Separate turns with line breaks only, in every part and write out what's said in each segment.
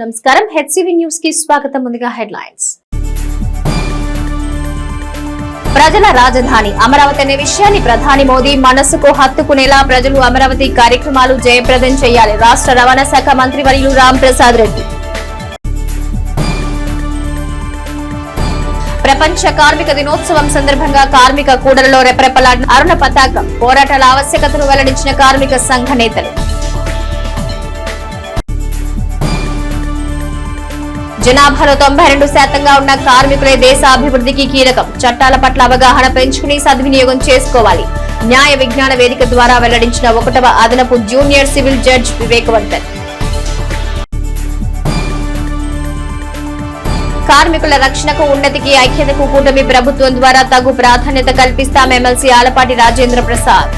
నమస్కారం, HCV news కి స్వాగతం. ముందుగా హెడ్లైన్స్. ప్రజల రాజధాని అమరావతి అనే విషయాన్ని ప్రధాని మోదీ మనస్సుకు హత్తుకునేలా ప్రజలు అమరావతి కార్యక్రమాలు జయప్రదం చేయాలి. రాష్ట్ర రవాణా శాఖ మంత్రి వర్యులు రాంప్రసాద్ రెడ్డి. ప్రపంచ కార్మిక దినోత్సవం సందర్భంగా కార్మిక కూడలలో రెపరెపలాడిన అరుణ పతాకం. పోరాటాల ఆవశ్యకతను వెల్లడించిన కార్మిక సంఘ నేతలు. జనాభాలో 92% ఉన్న కార్మికులే దేశ అభివృద్ధికి కీలకం. చట్టాల పట్ల అవగాహన పెంచుకుని సద్వినియోగం చేసుకోవాలి. న్యాయ విజ్ఞాన వేదిక ద్వారా వెల్లడించిన 1వ అదనపు జూనియర్ సివిల్ జడ్జ్ వివేకవర్ధన్. కార్మికుల రక్షణకు, ఉన్నతికి, ఐక్యతకు కూటమి ప్రభుత్వం ద్వారా తగు ప్రాధాన్యత కల్పిస్తాం. ఎమ్మెల్సీ ఆలపాటి రాజేంద్ర ప్రసాద్.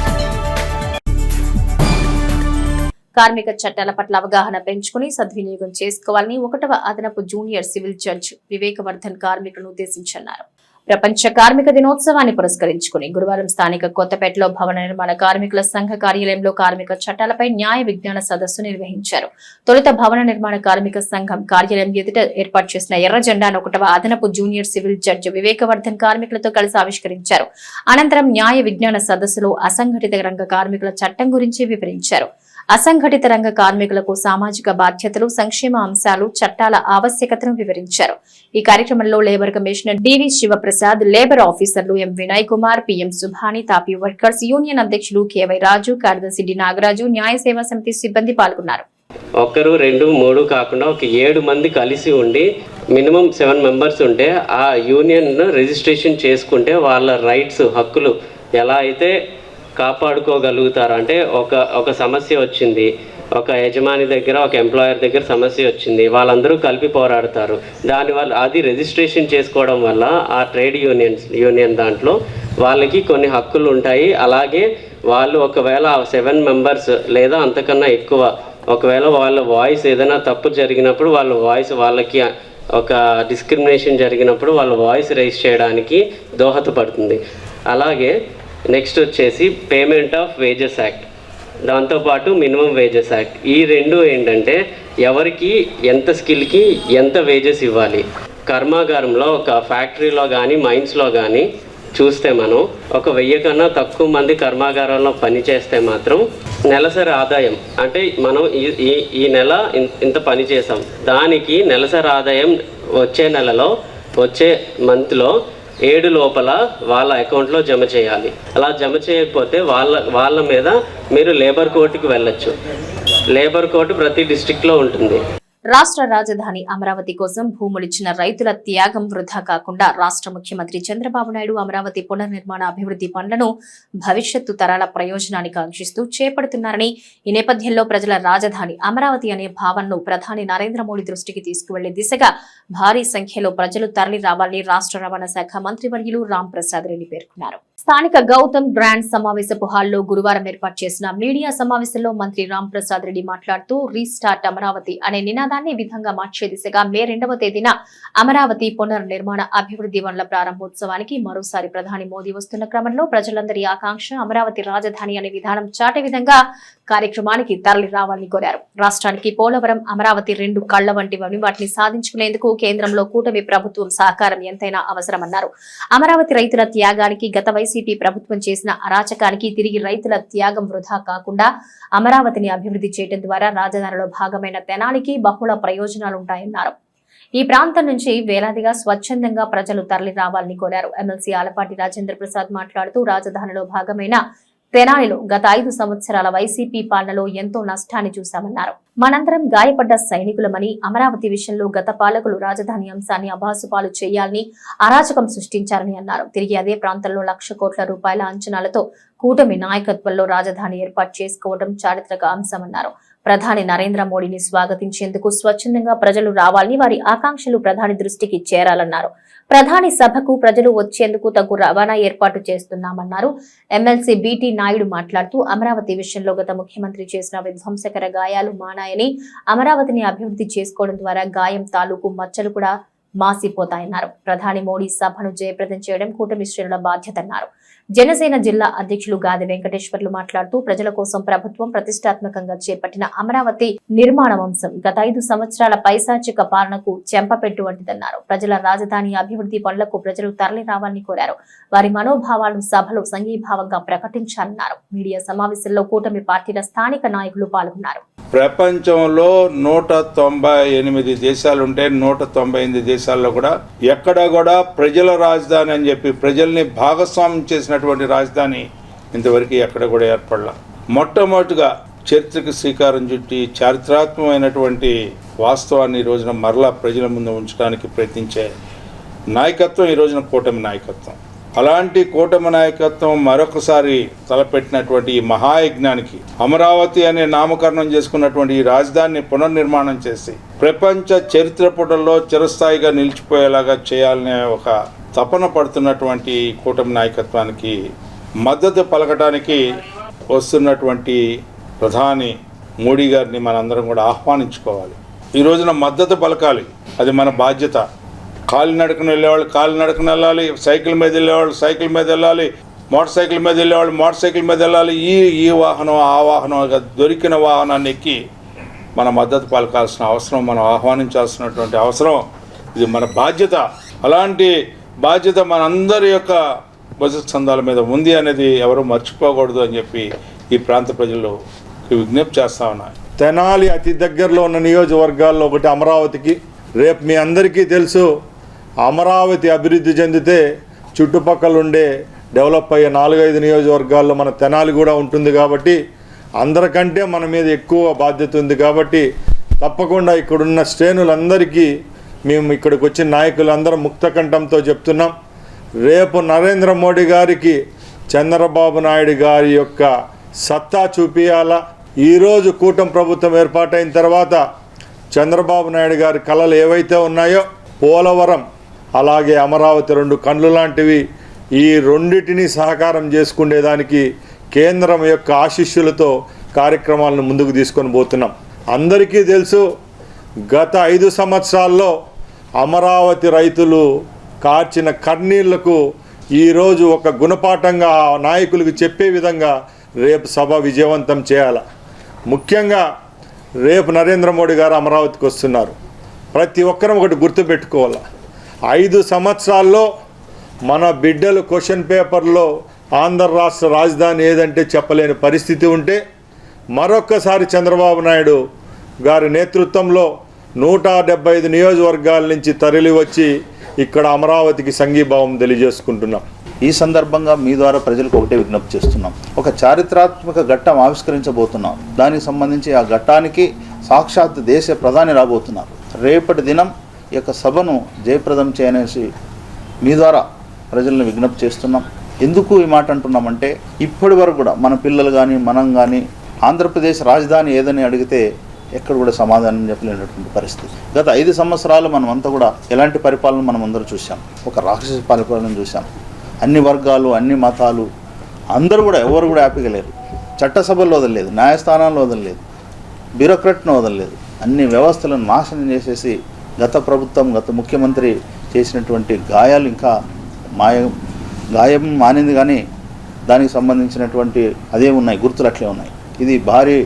కార్మిక చట్టాల పట్ల అవగాహన పెంచుకుని సద్వినియోగం చేసుకోవాలని 1వ అదనపు జూనియర్ సివిల్ జడ్జ్ వివేకవర్ధన్ కార్మికులను ఉద్దేశించన్నారు. ప్రపంచ కార్మిక దినోత్సవాన్ని పురస్కరించుకుని గురువారం స్థానిక కొత్తపేటలో భవన నిర్మాణ కార్మికుల సంఘ కార్యాలయంలో కార్మిక చట్టాలపై న్యాయ విజ్ఞాన సదస్సు నిర్వహించారు. తొలుత భవన నిర్మాణ కార్మిక సంఘం కార్యాలయం ఎదుట ఏర్పాటు చేసిన ఎర్ర జెండాను 1వ అదనపు జూనియర్ సివిల్ జడ్జ్ వివేకవర్ధన్ కార్మికులతో కలిసి ఆవిష్కరించారు. అనంతరం న్యాయ విజ్ఞాన సదస్సులో అసంఘటిత రంగ కార్మికుల చట్టం గురించి వివరించారు. అసంఘటిత రంగ కార్మికులకు సామాజిక బాధ్యతలు, సంక్షేమ అంశాలు, చట్టాల ఆవశ్యకతను వివరించారు. ఈ కార్యక్రమంలో labour commissioner DV Sivaprasad, labour ఆఫీసర్లు ఎం వినయ్ కుమార్, పిఎం సుభాని, తాపీ వర్కర్స్ యూనియన్ అధ్యక్షులు కేవై రాజు, కార్యదర్శి డి నాగరాజు, న్యాయ సేవా సమితి సిబ్బంది పాల్గొన్నారు.
1, 2, 3 కాకుండా ఒక 7 మంది కలిసి ఉండి మినిమం 7 మెంబర్స్ ఉంటే ఆ యూనియన్ రిజిస్ట్రేషన్ చేసుకుంటే వాళ్ళ రైట్స్, హక్కులు ఎలా అయితే కాపాడుకోగలుగుతారు. అంటే ఒక సమస్య వచ్చింది, ఒక యజమాని దగ్గర, ఒక ఎంప్లాయర్ దగ్గర సమస్య వచ్చింది, వాళ్ళందరూ కలిపి పోరాడతారు. దానివల్ల అది రిజిస్ట్రేషన్ చేసుకోవడం వల్ల ఆ ట్రేడ్ యూనియన్ దాంట్లో వాళ్ళకి కొన్ని హక్కులు ఉంటాయి. అలాగే వాళ్ళు ఒకవేళ 7 మెంబర్స్ లేదా అంతకన్నా ఎక్కువ ఒకవేళ వాళ్ళ వాయిస్ ఏదైనా తప్పు జరిగినప్పుడు వాళ్ళ వాయిస్, వాళ్ళకి ఒక డిస్క్రిమినేషన్ జరిగినప్పుడు వాళ్ళ వాయిస్ రైజ్ చేయడానికి దోహదపడుతుంది. అలాగే నెక్స్ట్ వచ్చేసి పేమెంట్ ఆఫ్ వేజెస్ యాక్ట్, దాంతోపాటు మినిమం వేజెస్ యాక్ట్. ఈ రెండు ఏంటంటే ఎవరికి ఎంత స్కిల్కి ఎంత వేజెస్ ఇవ్వాలి. కర్మాగారంలో ఒక ఫ్యాక్టరీలో కానీ మైన్స్లో కానీ చూస్తే మనం ఒక 1000 కన్నా తక్కువ మంది కర్మాగారంలో పనిచేస్తే మాత్రం నెలసరి ఆదాయం, అంటే మనం ఈ నెల ఇంత పని చేసాం, దానికి నెలసరి ఆదాయం వచ్చే నెలలో, వచ్చే మంత్లో 7 లోపల వాళ్ళ అకౌంట్లో జమ చేయాలి. అలా జమ చేయకపోతే వాళ్ళ మీద మీరు లేబర్ కోర్టుకి వెళ్ళొచ్చు. లేబర్ కోర్టు ప్రతి డిస్ట్రిక్ట్లో ఉంటుంది.
రాష్ట్ర రాజధాని అమరావతి కోసం భూములిచ్చిన రైతుల త్యాగం వృధా కాకుండా రాష్ట్ర ముఖ్యమంత్రి చంద్రబాబు నాయుడు అమరావతి పునర్నిర్మాణ అభివృద్ధి పనులను భవిష్యత్తు తరాల ప్రయోజనానికి ఆంక్షిస్తూ చేపడుతున్నారని, ఈ నేపథ్యంలో ప్రజల రాజధాని అమరావతి అనే భావనను ప్రధాని నరేంద్ర మోడీ దృష్టికి తీసుకువెళ్లే దిశగా భారీ సంఖ్యలో ప్రజలు తరలి రావాలని రాష్ట్ర రవాణా శాఖ మంత్రి వర్యులు రాంప్రసాద్ రెడ్డి పేర్కొన్నారు. స్థానిక గౌతమ్ గ్రాండ్ సమావేశపు హాల్లో గురువారం ఏర్పాటు చేసిన మీడియా సమావేశంలో మంత్రి రాంప్రసాద్ రెడ్డి మాట్లాడుతూ రీస్టార్ట్ అమరావతి అనే నినాదాన్ని విధంగా మార్చే దిశగా మే 2వ తేదీన అమరావతి పునర్నిర్మాణ అభివృద్ధి పనుల ప్రారంభోత్సవానికి మరోసారి ప్రధాని మోదీ వస్తున్న క్రమంలో ప్రజలందరి ఆకాంక్ష అమరావతి రాజధాని అనే విధానం చాటే విధంగా కార్యక్రమానికి తరలి రావాలని కోరారు. రాష్ట్రానికి పోలవరం, అమరావతి 2 కళ్ల వంటివని వాటిని సాధించుకునేందుకు కేంద్రంలో కూటమి ప్రభుత్వం సహకారం ఎంతైనా అవసరమన్నారు. అమరావతి రైతుల త్యాగానికి, గత వైసీపీ ప్రభుత్వం చేసిన అరాచకానికి తిరిగి రైతుల త్యాగం వృధా కాకుండా అమరావతిని అభివృద్ధి చేయడం ద్వారా రాజధానిలో భాగమైన తెనాలికి బహుళ ప్రయోజనాలుంటాయన్నారు. ఈ ప్రాంతం నుంచి వేలాదిగా స్వచ్ఛందంగా ప్రజలు తరలి రావాలని కోరారు. ఎమ్మెల్సీ ఆలపాటి రాజేంద్ర ప్రసాద్ మాట్లాడుతూ రాజధానిలో భాగమైన తెనాలిలో గత 5 సంవత్సరాల వైసీపీ పాలనలో ఎంతో నష్టాన్ని చూశామన్నారు. మనందరం గాయపడ్డ సైనికులమని, అమరావతి విషయంలో గత పాలకులు రాజధాని అంశాన్ని అభాసుపాలు చేయాలని అరాచకం సృష్టించారని అన్నారు. తిరిగి అదే ప్రాంతంలో 1,00,000 కోట్ల రూపాయల అంచనాలతో కూటమి నాయకత్వంలో రాజధాని ఏర్పాటు చేసుకోవడం చారిత్రక అంశమన్నారు. ప్రధాని నరేంద్ర మోడీని స్వాగతించేందుకు స్వచ్ఛందంగా ప్రజలు రావాలని, వారి ఆకాంక్షలు ప్రధాని దృష్టికి చేరాలన్నారు. ప్రధాని సభకు ప్రజలు వచ్చేందుకు తగు రవాణా ఏర్పాటు చేస్తున్నామన్నారు. ఎమ్మెల్సీ బీటీ నాయుడు మాట్లాడుతూ అమరావతి విషయంలో గత ముఖ్యమంత్రి చేసిన విధ్వంసకర గాయాలు మానాయని, అమరావతిని అభివృద్ధి చేసుకోవడం ద్వారా గాయం తాలూకు మచ్చలు కూడా మాసిపోతాయన్నారు. ప్రధాని మోడీ సభను జయప్రదం చేయడం కూటమి శ్రేణుల బాధ్యతన్నారు. జనసేన జిల్లా అధ్యక్షులు గాది వెంకటేశ్వర్లు మాట్లాడుతూ ప్రజల కోసం ప్రభుత్వం ప్రతిష్టాత్మకంగా చేపట్టిన అమరావతి నిర్మాణ వంశం గత 5 సంవత్సరాల పైశాచిక పాలనకు చెంపపెట్టు వంటిదన్నారు. ప్రజల రాజధాని అభివృద్ధి పనులకు ప్రజలు తరలి రావాలని కోరారు. వారి మనోభావాలను సభలో సంఘీభావంగా ప్రకటించాలన్నారు. మీడియా సమావేశంలో కూటమి పార్టీల స్థానిక నాయకులు పాల్గొన్నారు.
ప్రపంచంలో 198 దేశాలుంటే 198 దేశాల్లో కూడా ఎక్కడా కూడా ప్రజల రాజధాని అని చెప్పి ప్రజల్ని భాగస్వామ్యం చేసినటువంటి రాజధాని ఇంతవరకు ఎక్కడ కూడా ఏర్పడలా. మొట్టమొదటిగా చరిత్రకు శ్రీకారం చుట్టి చారిత్రాత్మకమైనటువంటి వాస్తవాన్ని ఈ రోజున మరలా ప్రజల ముందు ఉంచడానికి ప్రయత్నించే నాయకత్వం ఈ రోజున కూటమి నాయకత్వం. అలాంటి కూటమి నాయకత్వం మరొకసారి తలపెట్టినటువంటి ఈ మహాయజ్ఞానికి అమరావతి అనే నామకరణం చేసుకున్నటువంటి ఈ రాజధానిని పునర్నిర్మాణం చేసి ప్రపంచ చరిత్ర పుటల్లో చిరస్థాయిగా నిలిచిపోయేలాగా చేయాలనే ఒక తపన పడుతున్నటువంటి కూటమి నాయకత్వానికి మద్దతు పలకటానికి వస్తున్నటువంటి ప్రధాని మోడీ గారిని మనందరం కూడా ఆహ్వానించుకోవాలి. ఈ రోజున మద్దతు పలకాలి, అది మన బాధ్యత. కాలినడకన వెళ్ళేవాళ్ళు కాలినడకన వెళ్ళాలి, సైకిల్ మీద వెళ్ళేవాళ్ళు సైకిల్ మీద వెళ్ళాలి, మోటార్ సైకిల్ మీద వెళ్ళేవాళ్ళు మోటార్ సైకిల్ మీద వెళ్ళాలి. ఈ వాహనం ఆ వాహనం దొరికిన వాహనాన్ని ఎక్కి మన మద్దతు పలకాల్సిన అవసరం, మనం ఆహ్వానించాల్సినటువంటి అవసరం, ఇది మన బాధ్యత. అలాంటి బాధ్యత మనందరి యొక్క భవిష్యత్ సంఘాల మీద ఉంది అనేది ఎవరు మర్చిపోకూడదు అని చెప్పి ఈ ప్రాంత ప్రజలు విజ్ఞప్తి చేస్తా ఉన్నాయి.
తెనాలి అతి దగ్గరలో ఉన్న నియోజకవర్గాల్లో ఒకటి అమరావతికి. రేపు మీ అందరికీ తెలుసు, అమరావతి అభివృద్ధి చెందితే చుట్టుపక్కల ఉండే డెవలప్ అయ్యే 4-5 నియోజకవర్గాల్లో మన తెనాలి కూడా ఉంటుంది. కాబట్టి అందరికంటే మన మీద ఎక్కువ బాధ్యత ఉంది. కాబట్టి తప్పకుండా ఇక్కడున్న శ్రేణులందరికీ మేము ఇక్కడికి వచ్చిన నాయకులందరం ముక్తకంఠంతో చెప్తున్నాం, రేపు నరేంద్ర మోడీ గారికి చంద్రబాబు నాయుడు గారి యొక్క సత్తా చూపియాలా. ఈరోజు కూటమి ప్రభుత్వం ఏర్పాటైన తర్వాత చంద్రబాబు నాయుడు గారి కళలు ఏవైతే ఉన్నాయో పోలవరం అలాగే అమరావతి 2 కళ్ళు లాంటివి, ఈ రెండిటిని సహకారం చేసుకునేదానికి కేంద్రం యొక్క ఆశీస్సులతో కార్యక్రమాలను ముందుకు తీసుకొని పోతున్నాం. అందరికీ తెలుసు, గత 5 సంవత్సరాల్లో అమరావతి రైతులు కార్చిన కన్నీళ్లకు ఈరోజు ఒక గుణపాఠంగా నాయకులకు చెప్పే విధంగా రేపు సభ విజయవంతం చేయాలి. ముఖ్యంగా రేపు నరేంద్ర మోడీ గారు అమరావతికి వస్తున్నారు. ప్రతి ఒక్కరం ఒకటి గుర్తుపెట్టుకోవాలి, 5 సంవత్సరాల్లో మన బిడ్డలు క్వశ్చన్ పేపర్లో ఆంధ్ర రాష్ట్ర రాజధాని ఏదంటే చెప్పలేని పరిస్థితి ఉంటే మరొక్కసారి చంద్రబాబు నాయుడు గారి నేతృత్వంలో 175 నియోజకవర్గాల నుంచి తరలి వచ్చి ఇక్కడ అమరావతికి సంఘీభావం తెలియజేసుకుంటున్నాం.
ఈ సందర్భంగా మీ ద్వారా ప్రజలకు ఒకటే విజ్ఞప్తి చేస్తున్నాం, ఒక చారిత్రాత్మక ఘట్టం ఆవిష్కరించబోతున్నాం. దానికి సంబంధించి ఆ ఘట్టానికి సాక్షాత్ దేశ ప్రధాని రాబోతున్నారు. రేపటి దినం ఈ యొక్క సభను జయప్రదం చేయనేసి మీ ద్వారా ప్రజలను విజ్ఞప్తి చేస్తున్నాం. ఎందుకు ఈ మాట అంటున్నామంటే, ఇప్పటి వరకు కూడా మన పిల్లలు కానీ మనం కానీ ఆంధ్రప్రదేశ్ రాజధాని ఏదని అడిగితే ఎక్కడ కూడా సమాధానం చెప్పలేనటువంటి పరిస్థితి. గత 5 సంవత్సరాలు మనం అంతా కూడా ఎలాంటి పరిపాలన మనం అందరూ చూసాం, ఒక రాక్షస పరిపాలన చూసాం. అన్ని వర్గాలు అన్ని మతాలు అందరూ కూడా ఎవరు కూడా హ్యాపీగా లేరు. చట్టసభల్లో వదలలేదు, న్యాయస్థానాల్లో వదలలేదు, బ్యూరోక్రట్ను వదలలేదు. అన్ని వ్యవస్థలను నాశనం చేసేసి గత ప్రభుత్వం గత ముఖ్యమంత్రి చేసినటువంటి గాయాలు ఇంకా గాయం మానింది, కానీ దానికి సంబంధించినటువంటి అదే ఉన్నాయి, గుర్తులు అట్లే ఉన్నాయి. ఇది భారీ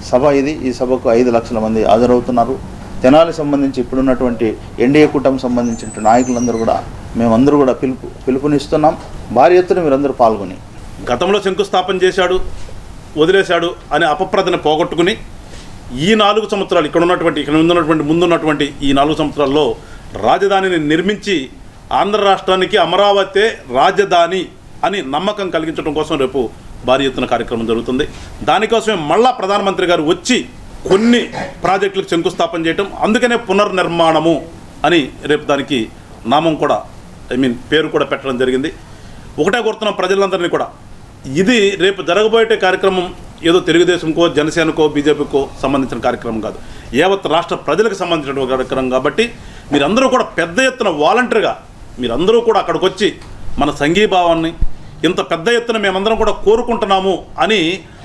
సభ. ఈ సభకు 5 లక్షల మంది హాజరవుతున్నారు. తెనాలి సంబంధించి ఇప్పుడున్నటువంటి ఎన్డీఏ కూటమి సంబంధించిన నాయకులందరూ కూడా మేమందరూ కూడా పిలుపునిస్తున్నాం. భారీ ఎత్తున మీరందరూ పాల్గొని
గతంలో శంకుస్థాపన చేశాడు వదిలేశాడు అనే అపప్రదను పోగొట్టుకుని ఈ 4 సంవత్సరాలు ఇక్కడ ముందున్నటువంటి ఈ 4 సంవత్సరాల్లో రాజధానిని నిర్మించి ఆంధ్ర రాష్ట్రానికి అమరావతి రాజధాని అని నమ్మకం కలిగించడం కోసం రేపు భారీ ఎత్తున కార్యక్రమం జరుగుతుంది. దానికోసమే మళ్ళా ప్రధానమంత్రి గారు వచ్చి కొన్ని ప్రాజెక్టులకు శంకుస్థాపన చేయటం, అందుకనే పునర్నిర్మాణము అని రేపు దానికి నామం కూడా పేరు కూడా పెట్టడం జరిగింది. ఒకటే కోరుతున్నాం ప్రజలందరినీ కూడా, ఇది రేపు జరగబోయే కార్యక్రమం ఏదో తెలుగుదేశంకో జనసేనకో బీజేపీకో సంబంధించిన కార్యక్రమం కాదు, యావత్ రాష్ట్ర ప్రజలకు సంబంధించిన కార్యక్రమం. కాబట్టి మీరందరూ కూడా పెద్ద ఎత్తున వాలంటరీగా మీరందరూ కూడా అక్కడికి వచ్చి మన సంఘీభావాన్ని ఇంత పెద్ద ఎత్తున మేమందరం కూడా కోరుకుంటున్నాము అని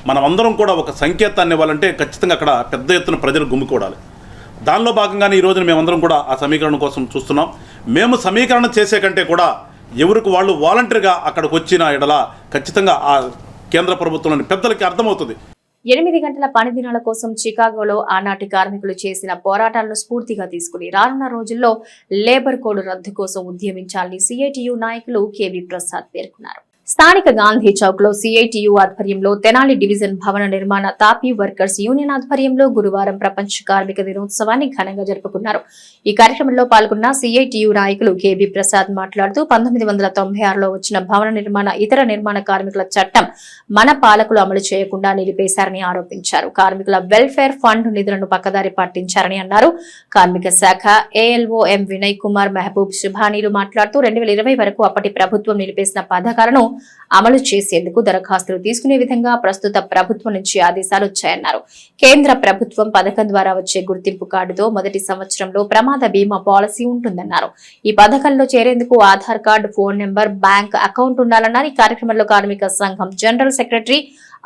మనమందరం కూడా ఒక సంకేతాన్ని ఇవ్వాలంటే ఖచ్చితంగా అక్కడ పెద్ద ఎత్తున ప్రజలు గుమ్మికూడాలి. దానిలో భాగంగానే ఈ రోజున మేమందరం కూడా ఆ సమీకరణ కోసం చూస్తున్నాం. మేము సమీకరణ చేసే కంటే కూడా ఎవరికి వాళ్ళు వాలంటీర్గా అక్కడికి వచ్చిన ఎడల ఖచ్చితంగా ఆ కేంద్ర ప్రభుత్వంలోని పెద్దలకి అర్థమవుతుంది.
8 గంటల పని దినాల కోసం చికాగోలో ఆనాటి కార్మికులు చేసిన పోరాటాలను స్ఫూర్తిగా తీసుకుని రానున్న రోజుల్లో లేబర్ కోడ్ రద్దు కోసం ఉద్యమించాలని సిఐటియు నాయకులు కేవీ ప్రసాద్ పేర్కొన్నారు. స్థానిక గాంధీ చౌక్ లో సిఐటియు ఆధ్వర్యంలో తెనాలి డివిజన్ భవన నిర్మాణ తాపీ వర్కర్స్ యూనియన్ ఆధ్వర్యంలో గురువారం ప్రపంచ కార్మిక దినోత్సవాన్ని ఘనంగా జరుపుకున్నారు. ఈ కార్యక్రమంలో పాల్గొన్న సిఐటియు నాయకులు కేబీ ప్రసాద్ మాట్లాడుతూ 1996లో వచ్చిన భవన నిర్మాణ ఇతర నిర్మాణ కార్మికుల చట్టం మన పాలకులు అమలు చేయకుండా నిలిపేశారని ఆరోపించారు. కార్మికుల వెల్ఫేర్ ఫండ్ నిధులను పక్కదారి పట్టించారని అన్నారు. కార్మిక శాఖ ఏఎల్ఓ ఎం వినయ్ కుమార్ మెహబూబ్ సుభానీలు మాట్లాడుతూ 2020 వరకు అప్పటి ప్రభుత్వం నిలిపేసిన పథకాలను అమలు చేసేందుకు దరఖాస్తులు తీసుకునే విధంగా ప్రస్తుత ప్రభుత్వం నుంచి ఆదేశాలు వచ్చాయన్నారు. కేంద్ర ప్రభుత్వం పథకం ద్వారా వచ్చే గుర్తింపు కార్డుతో మొదటి సంవత్సరంలో ప్రమాద బీమా పాలసీ ఉంటుందన్నారు. ఈ పథకంలో చేరేందుకు Aadhaar card, phone number, bank account ఉండాలన్నారు. ఈ కార్యక్రమంలో కార్మిక సంఘం general secretary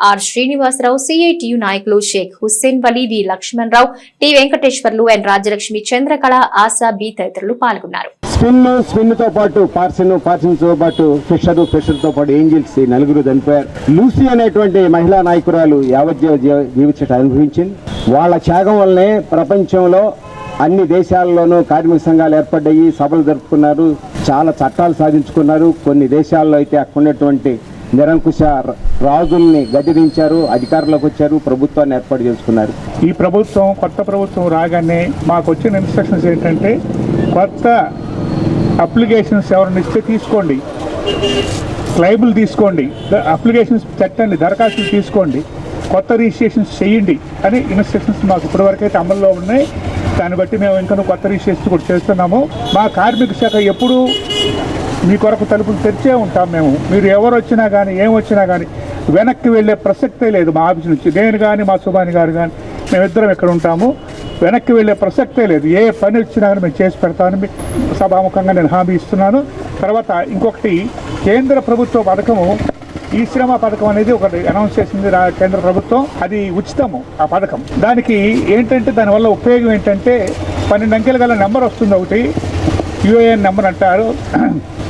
R Srinivasarao, CITU నాయకులు Sheikh Hussain Wali, V Lakshman Rao, T Venkateswarlu, N Rajalakshmi, Chandrakala, Asha, B తదితరులు పాల్గొన్నారు.
స్పిన్ తో పాటు పార్సిన్ తో పాటు ఫిషర్ తో పాటు ఏంజిల్స్ నలుగురు చనిపోయారు. లూసీ అనేటువంటి మహిళా నాయకురాలు యావజ్జీవ జీవించట అనుభవించింది. వాళ్ళ త్యాగం వల్లనే ప్రపంచంలో అన్ని దేశాల్లోనూ కార్మిక సంఘాలు ఏర్పడ్డాయి, సభలు జరుపుకున్నారు, చాలా చట్టాలు సాధించుకున్నారు. కొన్ని దేశాల్లో అయితే అక్కడ ఉన్నటువంటి నిరంకుశ రాజుల్ని గద్దెదించారు, అధికారంలోకి వచ్చారు, ప్రభుత్వాన్ని ఏర్పాటు చేసుకున్నారు.
ఈ ప్రభుత్వం కొత్త ప్రభుత్వం రాగానే మాకు వచ్చిన ఇన్స్ట్రక్షన్స్ ఏంటంటే కొత్త అప్లికేషన్స్ ఎవరిని ఇస్తే తీసుకోండి, క్లైబుల్ తీసుకోండి, అప్లికేషన్స్ పెట్టండి, దరఖాస్తులు తీసుకోండి, కొత్త రిజిస్ట్రేషన్స్ చేయండి అని ఇన్స్ట్రక్షన్స్ మాకు ఇప్పటివరకు అయితే అమల్లో ఉన్నాయి. దాన్ని బట్టి మేము ఇంకా కొత్త రిజిస్ట్రేషన్స్ కూడా చేస్తున్నాము. మా కార్మిక శాఖ ఎప్పుడూ మీ కొరకు తలుపులు తెరిచే ఉంటాం. మీరు ఎవరు వచ్చినా కానీ ఏమొచ్చినా కానీ వెనక్కి వెళ్ళే ప్రసక్తే లేదు. మా ఆఫీస్ నుంచి నేను కానీ మా సుభాని గారు కానీ మేమిద్దరం ఇక్కడ ఉంటాము. వెనక్కి వెళ్ళే ప్రసక్తే లేదు. ఏ పని వచ్చినా కానీ మేము చేసి పెడతామని సభాముఖంగా నేను హామీ ఇస్తున్నాను. తర్వాత ఇంకొకటి, కేంద్ర ప్రభుత్వ పథకము ఈ శ్రమ పథకం అనేది ఒకటి అనౌన్స్ చేసింది కేంద్ర ప్రభుత్వం. అది ఉచితము ఆ పథకం. దానికి ఏంటంటే దానివల్ల ఉపయోగం ఏంటంటే 12 అంకెల గల నెంబర్ వస్తుంది. ఒకటి యుఏఎన్ నెంబర్ అంటారు.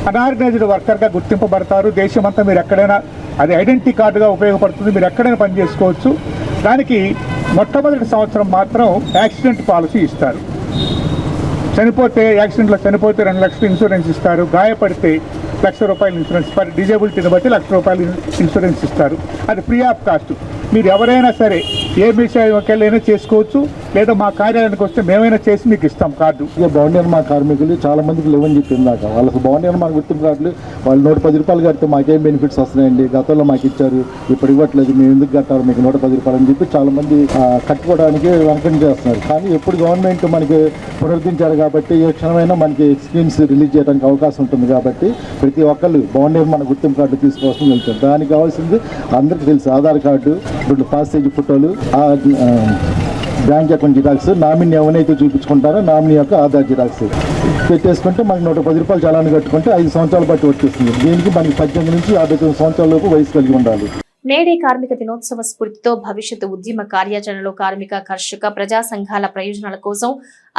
అనార్గనైజ్డ్ వర్కర్గా గుర్తింపబడతారు. దేశమంతా మీరు ఎక్కడైనా అది ఐడెంటిటీ కార్డుగా ఉపయోగపడుతుంది. మీరు ఎక్కడైనా పని చేసుకోవచ్చు. దానికి మొట్టమొదటి సంవత్సరం మాత్రం యాక్సిడెంట్ పాలసీ ఇస్తారు. యాక్సిడెంట్లో చనిపోతే 2 లక్షలు ఇన్సూరెన్స్ ఇస్తారు. గాయపడితే ₹1,00,000 ఇన్సూరెన్స్, డిజేబిలిటీని బట్టి ₹1,00,000 ఇన్సూరెన్స్ ఇస్తారు. అది ఫ్రీ ఆఫ్ కాస్ట్. మీరు ఎవరైనా సరే ఏ విషయంకెళ్ళైనా చేసుకోవచ్చు, లేదా మా కార్యాలయానికి వస్తే మేమైనా చేసి మీకు ఇస్తాం కార్డు.
భవన నిర్మాణ కార్మికులు చాలా మందికి లేవని చెప్పింది దాకా. వాళ్ళకి భవన నిర్మాణ గుర్తింపు కార్డులు వాళ్ళు ₹110 కడితే మాకేం బెనిఫిట్స్ వస్తున్నాయండి, గతంలో మాకు ఇచ్చారు, ఇప్పుడు ఇవ్వట్లేదు, మేము ఎందుకు కట్టాలి మీకు ₹110 అని చెప్పి చాలా మంది కట్టుకోవడానికి వెనకండి చేస్తున్నారు. కానీ ఎప్పుడు గవర్నమెంట్ మనకి పునరుద్ధరించారు కాబట్టి ఏ క్షణమైనా మనకి స్కీమ్స్ రిలీజ్ చేయడానికి అవకాశం ఉంటుంది. కాబట్టి ప్రతి ఒక్కళ్ళు భవన నిర్మాణ గుర్తింపు కార్డు తీసుకోవాల్సింది వెళ్తారు. దానికి కావాల్సింది అందరికీ తెలుసు, ఆధార్ కార్డు, 2 పాస్పోర్ట్ ఫోటోలు, బ్యాంక్ అకౌంట్ జిరాక్స్, నామినీ ఎవరైతే చూపించుకుంటారో నామినీ యొక్క ఆధార్ జిరాక్స్ పెట్టేసుకుంటే మనకి ₹110 చలాన్ని కట్టుకుంటే 5 సంవత్సరాల బట్టి వచ్చేస్తుంది. దీనికి మనకి 18 నుంచి 59 సంవత్సరాల లోపు వయసు కలిగి ఉండాలి.
నేడే కార్మిక దినోత్సవ స్ఫూర్తితో భవిష్యత్తు ఉద్యమ కార్యాచరణలో కార్మిక, కర్షక, ప్రజా సంఘాల ప్రయోజనాల కోసం,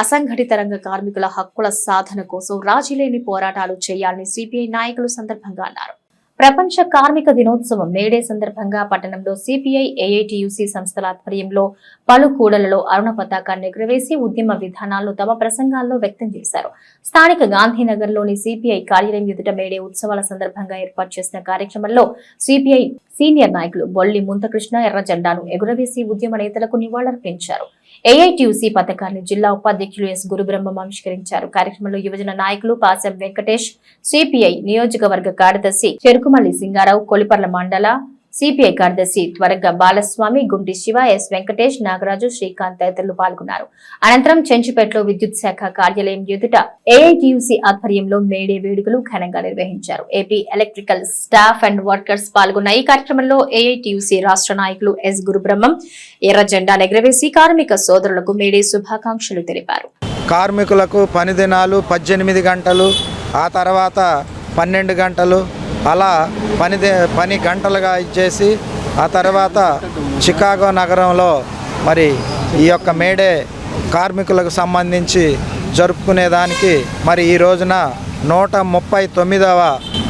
అసంఘటిత రంగ కార్మికుల హక్కుల సాధన కోసం రాజీలేని పోరాటాలు చేయాలని సిపిఐ నాయకులు సందర్భంగా అన్నారు. ప్రపంచ కార్మిక దినోత్సవం మేడే సందర్భంగా పట్టణంలో సిపిఐ, ఏఐటియుసి సంస్థల ఆధ్వర్యంలో పలు కూడలలో అరుణ పతాకాన్ని ఎగురవేసి ఉద్యమ విధానాలను తమ ప్రసంగాల్లో వ్యక్తం చేశారు. స్థానిక గాంధీనగర్లోని సిపిఐ కార్యాలయం ఎదుట మేడే ఉత్సవాల సందర్భంగా ఏర్పాటు చేసిన కార్యక్రమంలో సిపిఐ సీనియర్ నాయకులు బొల్లి ముంతకృష్ణ ఎర్ర జెండాను ఎగురవేసి ఉద్యమ నేతలకు నివాళులర్పించారు. ఏఐటియుసి పథకాన్ని జిల్లా ఉపాధ్యక్షులు ఎస్ గురుబ్రహ్మం ఆవిష్కరించారు. కార్యక్రమంలో యువజన నాయకులు పాసెం వెంకటేష్, సిపిఐ నియోజకవర్గ కార్యదర్శి చెరుకుమల్లి సింగారావు, కొలిపర్ల మండల సిపిఐ కార్యదర్శి త్వరగా బాలస్వామి, గుంటి శివ, ఎస్ వెంకటేష్, నాగరాజు, శ్రీకాంత్ తదితరులు పాల్గొన్నారు. అనంతరం చెంచుపేటలో విద్యుత్ శాఖ కార్యాలయం ఎదుట ఏఐటియుసి ఆధ్వర్యంలో మేడే వేడుకలు ఘనంగా నిర్వహించారు. AP electrical staff and workers పాల్గొన్న ఈ కార్యక్రమంలో ఏఐటియుసి రాష్ట్ర నాయకులు ఎస్ గురుబ్రహ్మం ఎర్ర జెండా ఎగురవేసి కార్మిక సోదరులకు మేడే శుభాకాంక్షలు తెలిపారు.
కార్మికులకు పని దినాలు 18 గంటలు, ఆ తర్వాత 12 గంటలు, అలా పని గంటలుగా ఇచ్చేసి ఆ తర్వాత చికాగో నగరంలో మరి ఈ యొక్క మేడే కార్మికులకు సంబంధించి జరుపుకునేదానికి మరి ఈ రోజున 139వ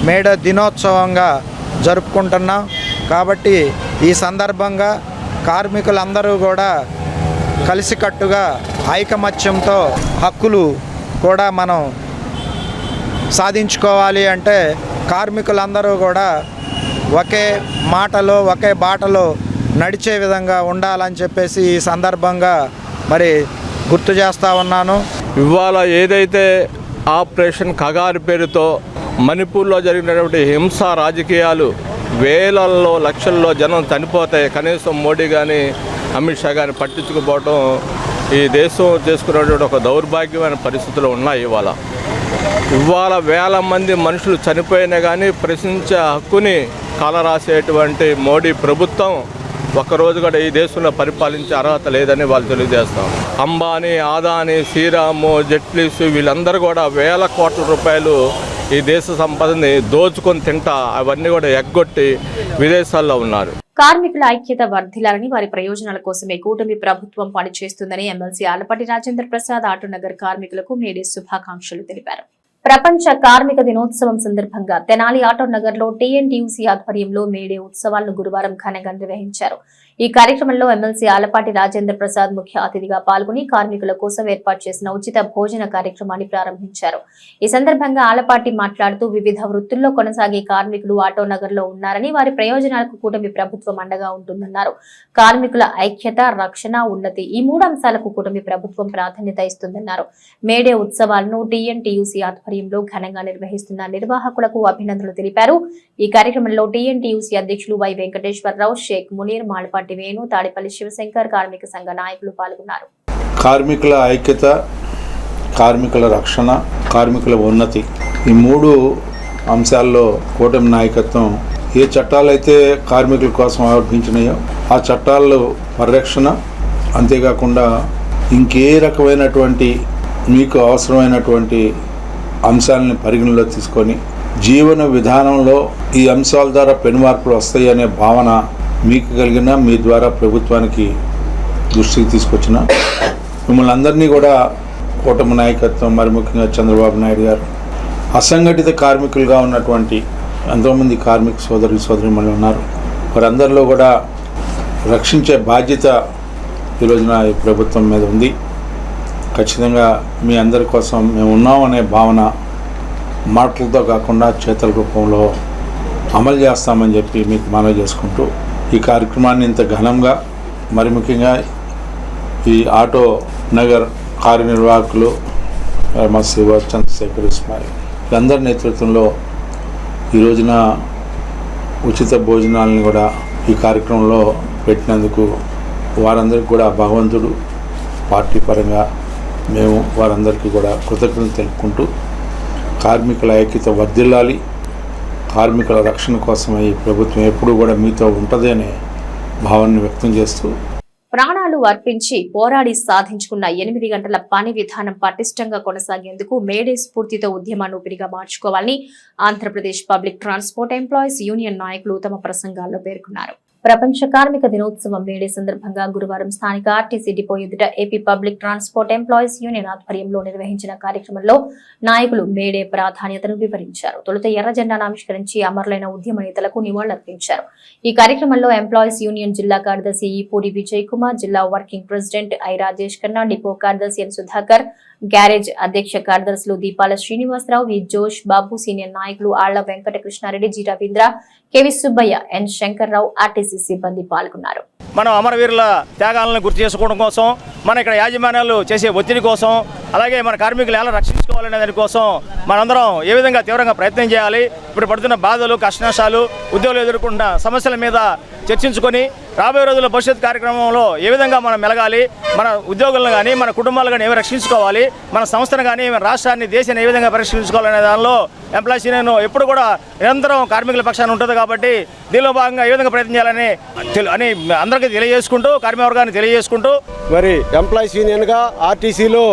మేడే దినోత్సవంగా జరుపుకుంటున్నాం. కాబట్టి ఈ సందర్భంగా కార్మికులందరూ కూడా కలిసికట్టుగా ఐకమత్యంతో హక్కులు కూడా మనం సాధించుకోవాలి అంటే కార్మికులందరూ కూడా ఒకే మాటలో ఒకే బాటలో నడిచే విధంగా ఉండాలని చెప్పేసి ఈ సందర్భంగా మరి గుర్తు చేస్తూ ఉన్నాను.
ఇవాళ ఏదైతే ఆపరేషన్ కగారు పేరుతో మణిపూర్లో జరిగినటువంటి హింస రాజకీయాలు వేలల్లో లక్షల్లో జనం చనిపోతే కనీసం మోడీ కానీ అమిత్ షా కానీ పట్టించుకుపోవడం ఈ దేశం చేసుకున్నటువంటి ఒక దౌర్భాగ్యమైన పరిస్థితులు ఉన్నాయి. ఇవాళ వేల మంది మనుషులు చనిపోయినా కానీ ప్రశ్నించే హక్కుని కాలరాసేటువంటి మోడీ ప్రభుత్వం ఒక్కరోజు కూడా ఈ దేశంలో పరిపాలించే అర్హత లేదని వాళ్ళు తెలియజేస్తాం. అంబానీ, ఆదానీ, శ్రీరాము, జెట్లీస్ వీళ్ళందరూ కూడా వేల కోట్ల రూపాయలు ఈ దేశ సంపదని దోచుకొని తింటా అవన్నీ కూడా ఎగ్గొట్టి విదేశాల్లో ఉన్నారు.
కార్మికుల ఐక్యత వర్ధిల్లాలని, వారి ప్రయోజనాల కోసమే కూటమి ప్రభుత్వం పనిచేస్తుందని ఎమ్మెల్సీ ఆలపాటి రాజేంద్ర ప్రసాద్ ఆటోనగర్ కార్మికులకు మేడే శుభాకాంక్షలు తెలిపారు. ప్రపంచ కార్మిక దినోత్సవం సందర్భంగా తెనాలి ఆటోనగర్ లో టీఎన్టీయూసీ ఆధ్వర్యంలో మేడే ఉత్సవాలను గురువారం ఘనంగా నిర్వహించారు. ఈ కార్యక్రమంలో ఎమ్మెల్సీ ఆలపాటి రాజేంద్ర ప్రసాద్ ముఖ్య అతిథిగా పాల్గొని కార్మికుల కోసం ఏర్పాటు చేసిన ఉచిత భోజన కార్యక్రమాన్ని ప్రారంభించారు. ఈ సందర్భంగా ఆలపాటి మాట్లాడుతూ వివిధ వృత్తుల్లో కొనసాగే కార్మికులు ఆటోనగర్ లో ఉన్నారని, వారి ప్రయోజనాలకు కూటమి ప్రభుత్వం అండగా ఉంటుందన్నారు. కార్మికుల ఐక్యత, రక్షణ, ఉన్నతి ఈ 3 అంశాలకు కూటమి ప్రభుత్వం ప్రాధాన్యత ఇస్తుందన్నారు. మేడే ఉత్సవాలను టీఎన్టీయూసీ ఆధ్వర్యంలో ఘనంగా నిర్వహిస్తున్న నిర్వాహకులకు అభినందనలు తెలిపారు. ఈ కార్యక్రమంలో టీఎన్టీయూసీ అధ్యక్షులు వై వెంకటేశ్వరరావు, షేక్ మునీర్, మాలపాటి వేణు, తాడిపల్లి శివశంకర్ కార్మిక సంఘ నాయకులు పాల్గొన్నారు.
కార్మికుల ఐక్యత, కార్మికుల రక్షణ, కార్మికుల ఉన్నతి ఈ 3 అంశాల్లో కూటమి నాయకత్వం ఏ చట్టాలైతే కార్మికుల కోసం ఆవిర్భించినాయో ఆ చట్టాల్లో పరిరక్షణ, అంతేకాకుండా ఇంకే రకమైనటువంటి మీకు అవసరమైనటువంటి అంశాలని పరిగణలో తీసుకొని జీవన విధానంలో ఈ అంశాల ద్వారా పెనుమార్పులు వస్తాయి అనే భావన మీకు కలిగిన, మీ ద్వారా ప్రభుత్వానికి దృష్టికి తీసుకొచ్చిన మిమ్మల్ని అందరినీ కూడా కూటమి నాయకత్వం, మరి ముఖ్యంగా చంద్రబాబు నాయుడు గారు అసంఘటిత కార్మికులుగా ఉన్నటువంటి ఎంతోమంది కార్మిక సోదరులు ఉన్నారు. వారందరిలో కూడా రక్షించే బాధ్యత ఈ రోజున ఈ ప్రభుత్వం మీద ఉంది. ఖచ్చితంగా మీ అందరి కోసం మేము ఉన్నామనే భావన మాటలతో కాకుండా చేతల రూపంలో అమలు చేస్తామని చెప్పి మీకు మనవి చేసుకుంటూ ఈ కార్యక్రమాన్ని ఇంత ఘనంగా, మరి ముఖ్యంగా ఈ ఆటో నగర్ కార్యనిర్వాహకులు మా శివ, చంద్రశేఖర్, ఇస్మాయిల్ వీళ్ళందరి నేతృత్వంలో ఈ రోజున ఉచిత భోజనాలను కూడా ఈ కార్యక్రమంలో పెట్టినందుకు వారందరికీ కూడా భగవంతుడు పార్టీ పరంగా మేము వారందరికీ కూడా కృతజ్ఞతలు తెలుపుకుంటూ కార్మికుల ఐక్యత వర్ధిల్లాలి, కార్మికుల రక్షణ కోసమే ఈ ప్రభుత్వం ఎప్పుడూ కూడా మీతో ఉంటుంది అనే భావాన్ని వ్యక్తం చేస్తూ
ప్రాణాలు అర్పించి పోరాడి సాధించుకున్న 8 గంటల పని విధానం పటిష్టంగా కొనసాగేందుకు మేడే స్ఫూర్తితో ఉద్యమాన్ని ఊపిరిగా మార్చుకోవాలని Andhra Pradesh public transport employees union నాయకులు తమ ప్రసంగాల్లో పేర్కొన్నారు. ప్రపంచ కార్మిక దినోత్సవం మేడే సందర్భంగా గురువారం స్థానిక ఆర్టీసీ డిపో ఎదుట AP public transport employees union ఆధ్వర్యంలో నిర్వహించిన కార్యక్రమంలో నాయకులు మేడే ప్రాధాన్యతను వివరించారు. తొలుత ఎర్ర జెండాను ఆవిష్కరించి అమరులైన ఉద్యమ నేతలకు నివాళులర్పించారు. ఈ కార్యక్రమంలో ఎంప్లాయీస్ యూనియన్ జిల్లా కార్యదర్శి ఈ పూరి విజయ్ కుమార్, జిల్లా working president I Rajesh Khanna, depot కార్యదర్శి ఎన్ సుధాకర్, గ్యారేజ్ అధ్యక్ష కార్యదర్శులు దీపాల శ్రీనివాసరావు, వి జోష్ బాబు, సీనియర్ నాయకులు ఆళ్ల వెంకట కృష్ణారెడ్డి, జి రవీంద్ర, కెవి సుబ్బయ్య, ఎన్ శంకర్రావు, ఆర్టీసీ సిబ్బంది పాల్గొన్నారు.
మనం అమరవీరుల త్యాగాలను గుర్తు చేసుకోవడం కోసం, మన ఇక్కడ యాజమాన్యాలు చేసే ఒత్తిడి కోసం, అలాగే మన కార్మికులు ఎలా రక్షించుకోవాలనే దానికోసం మనందరం ఏ విధంగా తీవ్రంగా ప్రయత్నం చేయాలి, ఇప్పుడు పడుతున్న బాధలు, కష్టనష్టాలు, ఉద్యోగులు ఎదుర్కొంటున్న సమస్యల మీద చర్చించుకొని రాబోయే రోజుల్లో భవిష్యత్ కార్యక్రమంలో ఏ విధంగా మనం మెలగాలి, మన ఉద్యోగులను కానీ మన కుటుంబాలు కానీ ఏమి రక్షించుకోవాలి, మన సంస్థను కానీ మన రాష్ట్రాన్ని, దేశాన్ని ఏ విధంగా పరిరక్షించుకోవాలనే దానిలో ఎంప్లాయీస్ యూనియన్ ఎప్పుడు కూడా నిరంతరం కార్మికుల పక్షాన ఉంటుంది. కాబట్టి దీనిలో భాగంగా ఏ విధంగా ప్రయత్నం చేయాలని అందరికీ తెలియజేసుకుంటూ, కార్మిక వర్గాన్ని తెలియజేసుకుంటూ,
మరి ఎంప్లాయీస్ యూనియన్గా ఆర్టీసీలో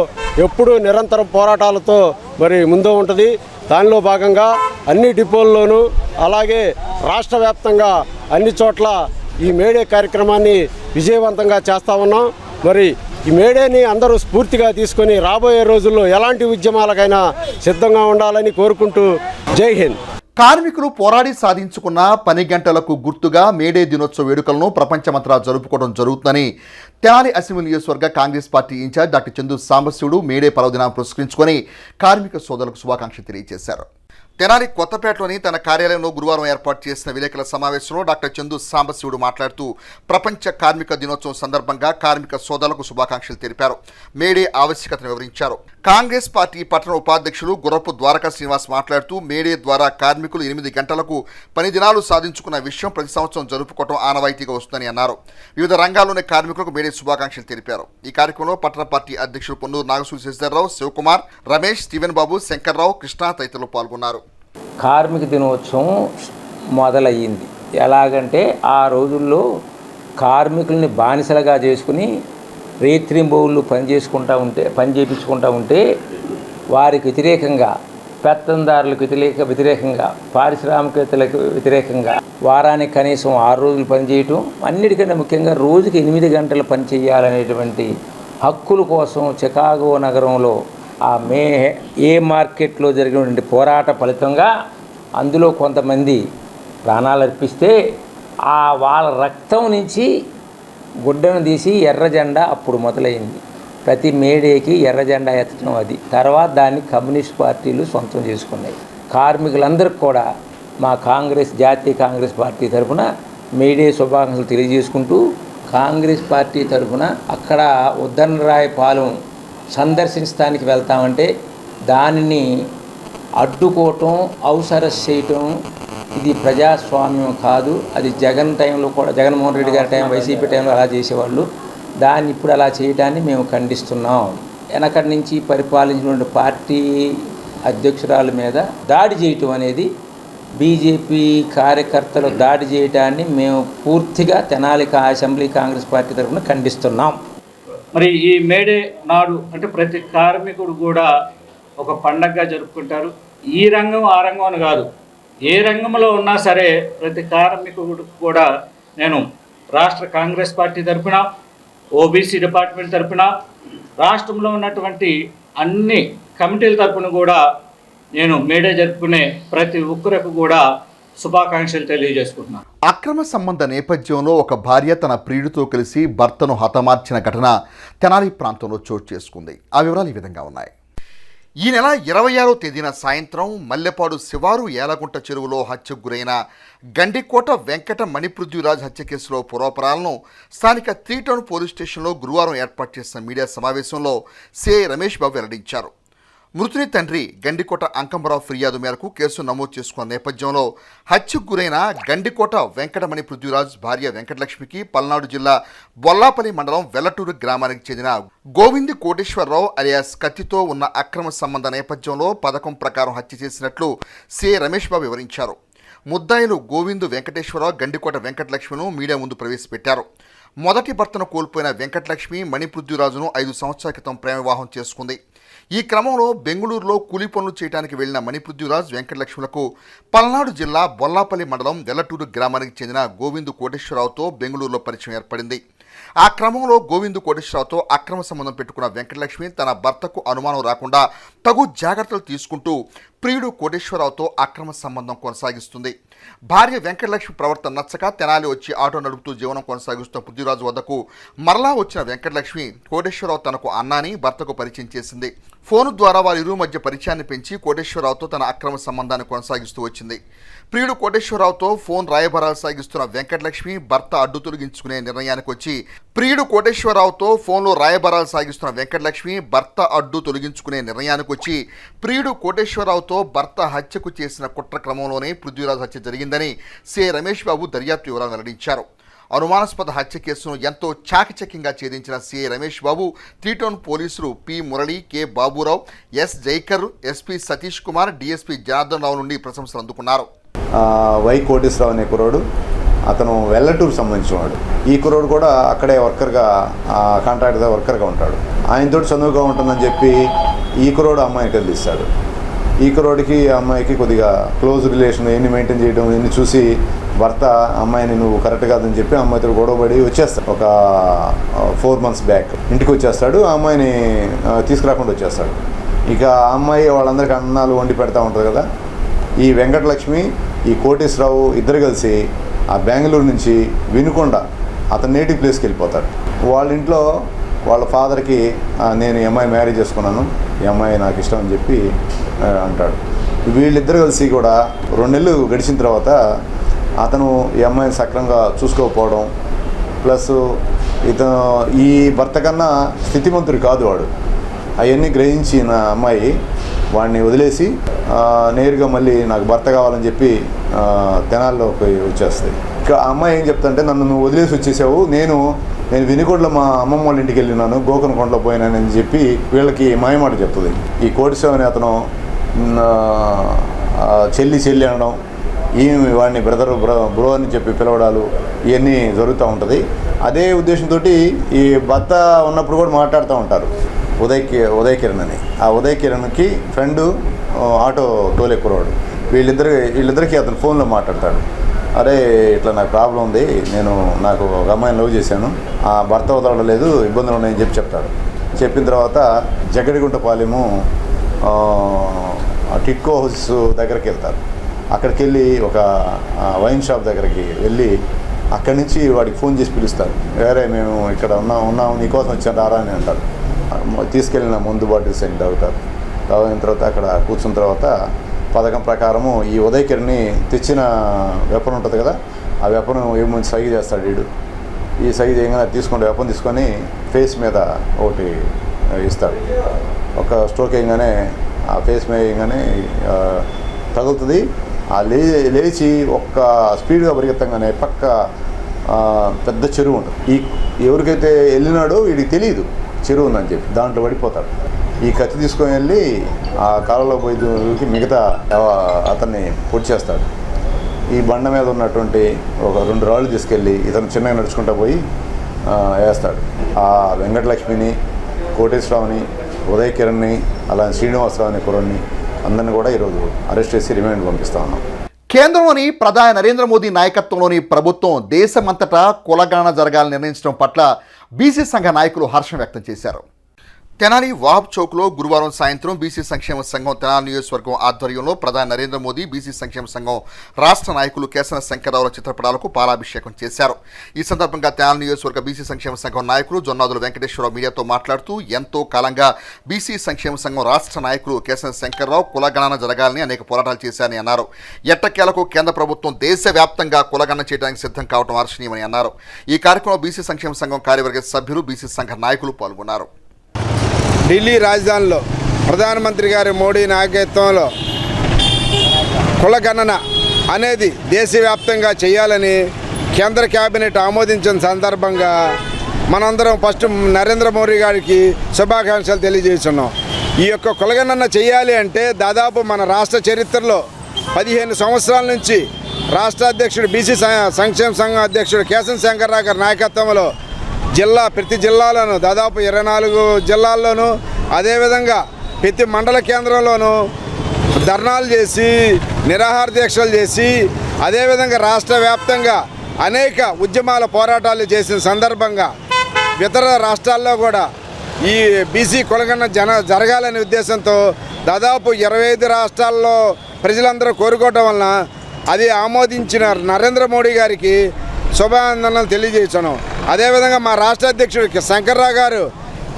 ఎప్పుడూ నిరంతరం పోరాటాలతో మరి ముందు ఉంటుంది. దానిలో భాగంగా అన్ని డిపోల్లోనూ అలాగే రాష్ట్ర వ్యాప్తంగా అన్ని చోట్ల ఈ మేడే కార్యక్రమాన్ని విజయవంతంగా చేస్తూ ఉన్నాం. మరి ఈ మేడేని అందరూ స్ఫూర్తిగా తీసుకొని రాబోయే రోజుల్లో ఎలాంటి ఉద్యమాలకైనా సిద్ధంగా ఉండాలని కోరుకుంటూ జై హింద్.
కార్మికులు పోరాడి సాధించుకున్న పని గంటలకు గుర్తుగా మేడే దినోత్సవ వేడుకలను ప్రపంచమంతా జరుపుకోవడం జరుగుతుందని తెనాలి అసెంబ్లీ నియోజకవర్గ Congress party in-charge doctor Chandu Sambasivudu May Day పర్వదినాన్ని పురస్కరించుకొని కార్మిక సోదరులకు శుభాకాంక్షలు తెలియజేశారు. తెనాలి కొత్తపేటలోని తన కార్యాలయంలో గురువారం ఏర్పాటు చేసిన విలేకరుల సమావేశంలో డాక్టర్ చందు సాంబశివుడు మాట్లాడుతూ ప్రపంచ కార్మిక దినోత్సవం సందర్భంగా కార్మిక సోదరులకు శుభాకాంక్షలు తెలిపారు. మేడే ఆవశ్యకతను వివరించారు. కాంగ్రెస్ పార్టీ పట్టణ ఉపాధ్యక్షులు గుర్రపు ద్వారకా శ్రీనివాస్ మాట్లాడుతూ మేడే ద్వారా కార్మికులు 8 గంటలకు పని దినాలు సాధించుకున్న విషయం ప్రతి సంవత్సరం జరుపుకోవడం ఆనవాయితీగా వస్తుందని అన్నారు. వివిధ రంగాల్లోని కార్మికులకు మేడే శుభాకాంక్షలు తెలిపారు. ఈ కార్యక్రమంలో పట్టణ పార్టీ అధ్యక్షులు పొన్నూరు నాగసూరి శశిధర్రావు, శివకుమార్, రమేష్, స్టీవెన్ బాబు, శంకర్రావు, కృష్ణ తదితరులు పాల్గొన్నారు.
కార్మిక దినోత్సవం మొదలయ్యింది. ఎలాగంటే ఆ రోజుల్లో కార్మికుల్ని బానిసలుగా చేసుకుని రేత్రింబౌళ్ళు పని చేయించుకుంటూ ఉంటే వారికి వ్యతిరేకంగా, పెత్తందారులకు వ్యతిరేకంగా, పారిశ్రామికవేత్తలకు వ్యతిరేకంగా వారానికి కనీసం 6 రోజులు పనిచేయటం, అన్నిటికన్నా ముఖ్యంగా రోజుకి 8 గంటలు పని చేయాలనేటువంటి హక్కుల కోసం చికాగో నగరంలో ఆ ఏ మార్కెట్లో జరిగినటువంటి పోరాట ఫలితంగా అందులో కొంతమంది ప్రాణాలు అర్పిస్తే వాళ్ళ రక్తం నుంచి గుడ్డను తీసి ఎర్ర జెండా అప్పుడు మొదలైంది. ప్రతి మేడేకి ఎర్ర జెండా ఎత్తడం అది. తర్వాత దాన్ని కమ్యూనిస్ట్ పార్టీలు సొంతం చేసుకున్నాయి. కార్మికులందరికీ కూడా మా జాతీయ కాంగ్రెస్ పార్టీ తరఫున మేడే శుభాకాంక్షలు తెలియజేసుకుంటూ, కాంగ్రెస్ పార్టీ తరఫున అక్కడ ఉద్దరణరాయపాలెం సందర్శించడానికి వెళ్తామంటే దానిని అడ్డుకోవటం, అవసరస్ చేయటం ఇది ప్రజాస్వామ్యం కాదు. అది జగన్మోహన్ రెడ్డి గారి టైం, వైసీపీ టైంలో అలా చేసేవాళ్ళు. దాన్ని ఇప్పుడు అలా చేయడాన్ని మేము ఖండిస్తున్నాం. వెనకటి నుంచి పరిపాలించినటువంటి పార్టీ అధ్యక్షురాల మీద దాడి చేయటం అనేది, బీజేపీ కార్యకర్తలు దాడి చేయడాన్ని మేము పూర్తిగా తెనాలి అసెంబ్లీ కాంగ్రెస్ పార్టీ తరఫున ఖండిస్తున్నాం.
మరి ఈ మేడే నాడు అంటే ప్రతి కార్మికుడు కూడా ఒక పండగగా జరుపుకుంటారు. ఈ రంగం ఆ రంగం అని కాదు, ఏ రంగంలో ఉన్నా సరే ప్రతి కార్మికుడు కూడా నేను రాష్ట్ర కాంగ్రెస్ పార్టీ తరఫున, ఓబీసీ డిపార్ట్మెంట్ తరఫున, రాష్ట్రంలో ఉన్నటువంటి అన్ని కమిటీల తరఫున కూడా నేను మేడే జరుపుకునే ప్రతి ఒక్కరికి కూడా శుభాకాంక్షలు తెలియజేసుకుంటున్నాను.
అక్రమ సంబంధ నేపథ్యంలో ఒక భార్య తన ప్రియుడితో కలిసి భర్తను హతమార్చిన ఘటన తెనాలి ప్రాంతంలో చోటు చేసుకుంది. ఆ వివరాలు ఈ విధంగా ఉన్నాయి. ఈ నెల 26వ తేదీన సాయంత్రం మల్లెపాడు శివారు ఏలగుంట చెరువులో హత్యకు గురైన గండికోట వెంకట మణిపృథ్వీరాజ్ హత్య కేసులో పూర్వాపరాలను స్థానిక 3 టౌన్ పోలీస్ స్టేషన్లో గురువారం ఏర్పాటు చేసిన మీడియా సమావేశంలో సిఐ రమేష్ బాబు వెల్లడించారు. మృతుని తండ్రి గండికోట అంకంబరావు ఫిర్యాదు మేరకు కేసు నమోదు చేసుకున్న నేపథ్యంలో హత్యకు గురైన గండికోట వెంకటమణి పృథ్వీరాజ్ భార్య వెంకటలక్ష్మికి పల్నాడు జిల్లా బొల్లాపల్లి మండలం వెల్లటూరు గ్రామానికి చెందిన గోవింది కోటేశ్వరరావు అలియాస్ కత్తితో ఉన్న అక్రమ సంబంధ నేపథ్యంలో పథకం ప్రకారం హత్య చేసినట్లు సిఐ రమేష్ బాబు వివరించారు. ముద్దాయిలు గోవిందు వెంకటేశ్వరరావు, గండికోట వెంకటలక్ష్మిను మీడియా ముందు ప్రవేశపెట్టారు. మొదటి భర్తను కోల్పోయిన వెంకటలక్ష్మి మణిపృథ్వీరాజును 5 సంవత్సరాల క్రితం ప్రేమ వివాహం చేసుకుంది. ఈ క్రమంలో బెంగళూరులో కూలీ పనులు చేయడానికి వెళ్లిన మణిపృథ్వీరాజ్ వెంకటలక్ష్ములకు పల్నాడు జిల్లా బొల్లాపల్లి మండలం వెల్లటూరు గ్రామానికి చెందిన గోవిందు కోటేశ్వరరావుతో బెంగళూరులో పరిచయం ఏర్పడింది. ఆ క్రమంలో గోవిందు కోటేశ్వరరావుతో అక్రమ సంబంధం పెట్టుకున్న వెంకటలక్ష్మి తన భర్తకు అనుమానం రాకుండా తగు జాగ్రత్తలు తీసుకుంటూ ప్రియుడు కోటేశ్వరరావుతో అక్రమ సంబంధం కొనసాగిస్తుంది. భార్య వెంకటలక్ష్మి ప్రవర్తన నచ్చక తెనాలి వచ్చి ఆటో నడుపుతూ జీవనం కొనసాగిస్తున్న పృథ్వీరాజు వద్దకు మరలా వచ్చిన వెంకటలక్ష్మి కోటేశ్వరరావు తనకు అన్నాని భర్తకు పరిచయం చేసింది. ఫోను ద్వారా వారిరువు మధ్య పరిచయాన్ని పెంచి కోటేశ్వరరావుతో తన అక్రమ సంబంధాన్ని కొనసాగిస్తూ వచ్చింది. ప్రియుడు కోటేశ్వరరావుతో ఫోన్ రాయబారాలు సాగిస్తున్న వెంకటలక్ష్మి భర్త అడ్డు తొలగించుకునే నిర్ణయానికి వచ్చి ప్రియుడు కోటేశ్వరరావుతో ఫోన్లో రాయబారాలు సాగిస్తున్న వెంకటలక్ష్మి భర్త అడ్డు తొలగించుకునే నిర్ణయానికి వచ్చి ప్రియుడు కోటేశ్వరరావుతో భర్త హత్యకు చేసిన కుట్ర క్రమంలోనే పృథ్వీరాజ్ హత్య జరిగిందని సిఐ రమేష్ బాబు దర్యాప్తు వివరాలు వెల్లడించారు. అనుమానాస్పద హత్య కేసును ఎంతో చాకచక్యంగా ఛేదించిన సిఐ రమేష్ బాబు 3 టౌన్ పోలీసులు P Murali, K Baburao, S Jaikar, SP Satish Kumar, DSP Janardhan Rao నుండి ప్రశంసలు అందుకున్నారు.
వై కోటేశ్వరరావు అనే కుర్రోడు, అతను వెల్లటూరు సంబంధించినవాడు. ఈ కుర్రోడు కూడా అక్కడే వర్కర్గా, కాంట్రాక్ట్గా వర్కర్గా ఉంటాడు. ఆయనతో చదువుగా ఉంటుందని చెప్పి ఈ కుర్రోడు అమ్మాయిని కదిలిస్తాడు. ఈ కుర్రోడికి అమ్మాయికి కొద్దిగా క్లోజ్ రిలేషన్ ఎన్ని మెయింటైన్ చేయడం ఎన్ని చూసి భర్త అమ్మాయిని నువ్వు కరెక్ట్ కాదని చెప్పి అమ్మాయితో గొడవపడి వచ్చేస్తాడు. ఒక 4 months బ్యాక్ ఇంటికి వచ్చేస్తాడు. ఆ అమ్మాయిని తీసుకురాకుండా వచ్చేస్తాడు. ఇక ఆ అమ్మాయి వాళ్ళందరికీ అన్నాలు వండి పెడతా ఉంటుంది కదా. ఈ వెంకటలక్ష్మి ఈ కోటేశ్వరరావు ఇద్దరు కలిసి ఆ బెంగళూరు నుంచి వినుకొండ అతని నేటివ్ ప్లేస్కి వెళ్ళిపోతాడు. వాళ్ళ ఇంట్లో వాళ్ళ ఫాదర్కి నేను ఈ అమ్మాయి మ్యారేజ్ చేసుకున్నాను, ఈ అమ్మాయి నాకు ఇష్టం అని చెప్పి అంటాడు. వీళ్ళిద్దరు కలిసి కూడా 2 నెలలు గడిచిన తర్వాత అతను ఈ అమ్మాయిని సక్రమంగా చూసుకోకపోవడం, ప్లస్ ఇతను ఈ భర్త కన్నా స్థితిమంతుడు కాదు వాడు. అవన్నీ గ్రహించిన అమ్మాయి వాడిని వదిలేసి నేరుగా మళ్ళీ నాకు భర్త కావాలని చెప్పి తెనాల్లోకి వచ్చేస్తుంది. ఇక ఆ అమ్మాయి ఏం చెప్తుంటే, నన్ను నువ్వు వదిలేసి వచ్చేసావు, నేను వినుకొండలో మా అమ్మమ్మ వాళ్ళ ఇంటికి వెళ్ళినాను, గోకనకొండలో పోయినానని చెప్పి వీళ్ళకి మాయమాట చెప్తుంది. ఈ కోటిశ్రావు అనే అతను చెల్లి అనడం, ఈమె వాడిని బ్రో అని చెప్పి పిలవడాలు ఇవన్నీ జరుగుతూ ఉంటుంది. అదే ఉద్దేశంతో ఈ భర్త ఉన్నప్పుడు కూడా మాట్లాడుతూ ఉంటారు. ఉదయ్ కిరణ్ అని, ఆ ఉదయ్ కిరణ్కి ఫ్రెండు ఆటో తోలే కుర్రాడు. వీళ్ళిద్దరికి అతను ఫోన్లో మాట్లాడతాడు. అరే ఇట్లా నాకు ప్రాబ్లం ఉంది, నాకు ఒక అమ్మాయిని లవ్ చేశాను, ఆ భర్త వదలలేదు, ఇబ్బందులు ఉన్నాయని చెప్తాడు. చెప్పిన తర్వాత జగడిగుంటపాలెము టిట్కో హౌస్ దగ్గరికి వెళ్తారు. అక్కడికి వెళ్ళి ఒక వైన్ షాప్ దగ్గరికి వెళ్ళి అక్కడి నుంచి వాడికి ఫోన్ చేసి పిలుస్తారు. వేరే మేము ఇక్కడ ఉన్నాము నీకోసం వచ్చాను రారా అని అంటారు. తీసుకెళ్ళిన ముందు బాటిల్స్ అని తాగిన తర్వాత అక్కడ కూర్చున్న తర్వాత పథకం ప్రకారము ఈ ఉదయ్ కిరణ్ని తెచ్చిన వెపన్ ఉంటుంది కదా, ఆ వెపన్ ఏమో సైగ చేస్తాడు వీడు. ఈ సైగ చేయగానే వెపన్ తీసుకొని ఫేస్ మీద ఒకటి ఇస్తాడు. ఒక స్ట్రోక్ వేయగానే ఆ ఫేస్ మీద వేయగానే తగులుతుంది. ఆ లేచి ఒక్క స్పీడ్గా పరిగెత్తంగానే పక్క పెద్ద చెరువు ఉంటుంది. ఎవరికైతే వెళ్ళినాడో వీడికి తెలియదు చెరువు ఉందని చెప్పి, దాంట్లో పడిపోతాడు. ఈ కత్తి తీసుకొని వెళ్ళి ఆ కాలంలో పోయి దూకి మిగతా అతన్ని పొడి చేస్తాడు. ఈ బండ మీద ఉన్నటువంటి ఒక 2 రాళ్ళు తీసుకెళ్ళి ఇతను చిన్నగా నడుచుకుంటూ పోయి వేస్తాడు. ఆ వెంకటలక్ష్మిని, కోటేశ్వరరావుని, ఉదయ్ కిరణ్ని, అలాగే శ్రీనివాసరావు అనే కుర్రాడిని అందరిని కూడా ఈరోజు అరెస్ట్ చేసి రిమాండ్ పంపిస్తా ఉన్నాం.
కేంద్రంలోని ప్రధాని నరేంద్ర మోదీ నాయకత్వంలోని ప్రభుత్వం దేశమంతటా కులగణన జరగాలని నిర్ణయించడం పట్ల బీసీ సంఘ నాయకులు హర్షం వ్యక్తం చేశారు. తెనాలి వాహబ్ చౌక్లో గురువారం సాయంత్రం బీసీ సంక్షేమ సంఘం తెనాలి నియోజకవర్గం ఆధ్వర్యంలో ప్రధాని నరేంద్ర మోదీ, బీసీ సంక్షేమ సంఘం రాష్ట్ర నాయకులు కేసన శంకర్రావుల చిత్రపటాలకు పాలాభిషేకం చేశారు. ఈ సందర్భంగా తెనాలి నియోజకవర్గ బీసీ సంక్షేమ సంఘం నాయకులు జొన్నాదుల వెంకటేశ్వరరావు మీడియాతో మాట్లాడుతూ, ఎంతో కాలంగా బీసీ సంక్షేమ సంఘం రాష్ట్ర నాయకులు కేసన శంకర్రావు కులగణన జరగాలని అనేక పోరాటాలు చేశారని అన్నారు. ఎట్టకేలకు కేంద్ర ప్రభుత్వం దేశవ్యాప్తంగా కులగణన చేయడానికి సిద్ధం కావడం హర్షణీయమని అన్నారు. ఈ కార్యక్రమంలో బీసీ సంక్షేమ సంఘం కార్యవర్గ సభ్యులు, బీసీ సంఘ నాయకులు పాల్గొన్నారు.
ఢిల్లీ రాజధానిలో ప్రధానమంత్రి గారి మోడీ నాయకత్వంలో కులగణన అనేది దేశవ్యాప్తంగా చేయాలని కేంద్ర కేబినెట్ ఆమోదించిన సందర్భంగా మనందరం ఫస్ట్ నరేంద్ర మోడీ గారికి శుభాకాంక్షలు తెలియజేస్తున్నాం. ఈ యొక్క కులగణన చేయాలి అంటే దాదాపు మన రాష్ట్ర చరిత్రలో 15 సంవత్సరాల నుంచి రాష్ట్ర అధ్యక్షుడు బీసీ సంక్షేమ సంఘం అధ్యక్షుడు కేసన శంకర్రావు గారి నాయకత్వంలో ప్రతి జిల్లాలోనూ దాదాపు 24 జిల్లాల్లోనూ, అదేవిధంగా ప్రతి మండల కేంద్రంలోనూ ధర్నాలు చేసి, నిరాహార దీక్షలు చేసి, అదేవిధంగా రాష్ట్ర వ్యాప్తంగా అనేక ఉద్యమాల పోరాటాలు చేసిన సందర్భంగా ఇతర రాష్ట్రాల్లో కూడా ఈ బీసీ కులగణన జరగాలనే ఉద్దేశంతో దాదాపు 25 రాష్ట్రాల్లో ప్రజలందరూ కోరుకోవటం వలన అది ఆమోదించిన నరేంద్ర మోడీ గారికి శుభానందనలు తెలియజేస్తున్నాం. అదేవిధంగా మా రాష్ట్ర అధ్యక్షుడు శంకర్రావు గారు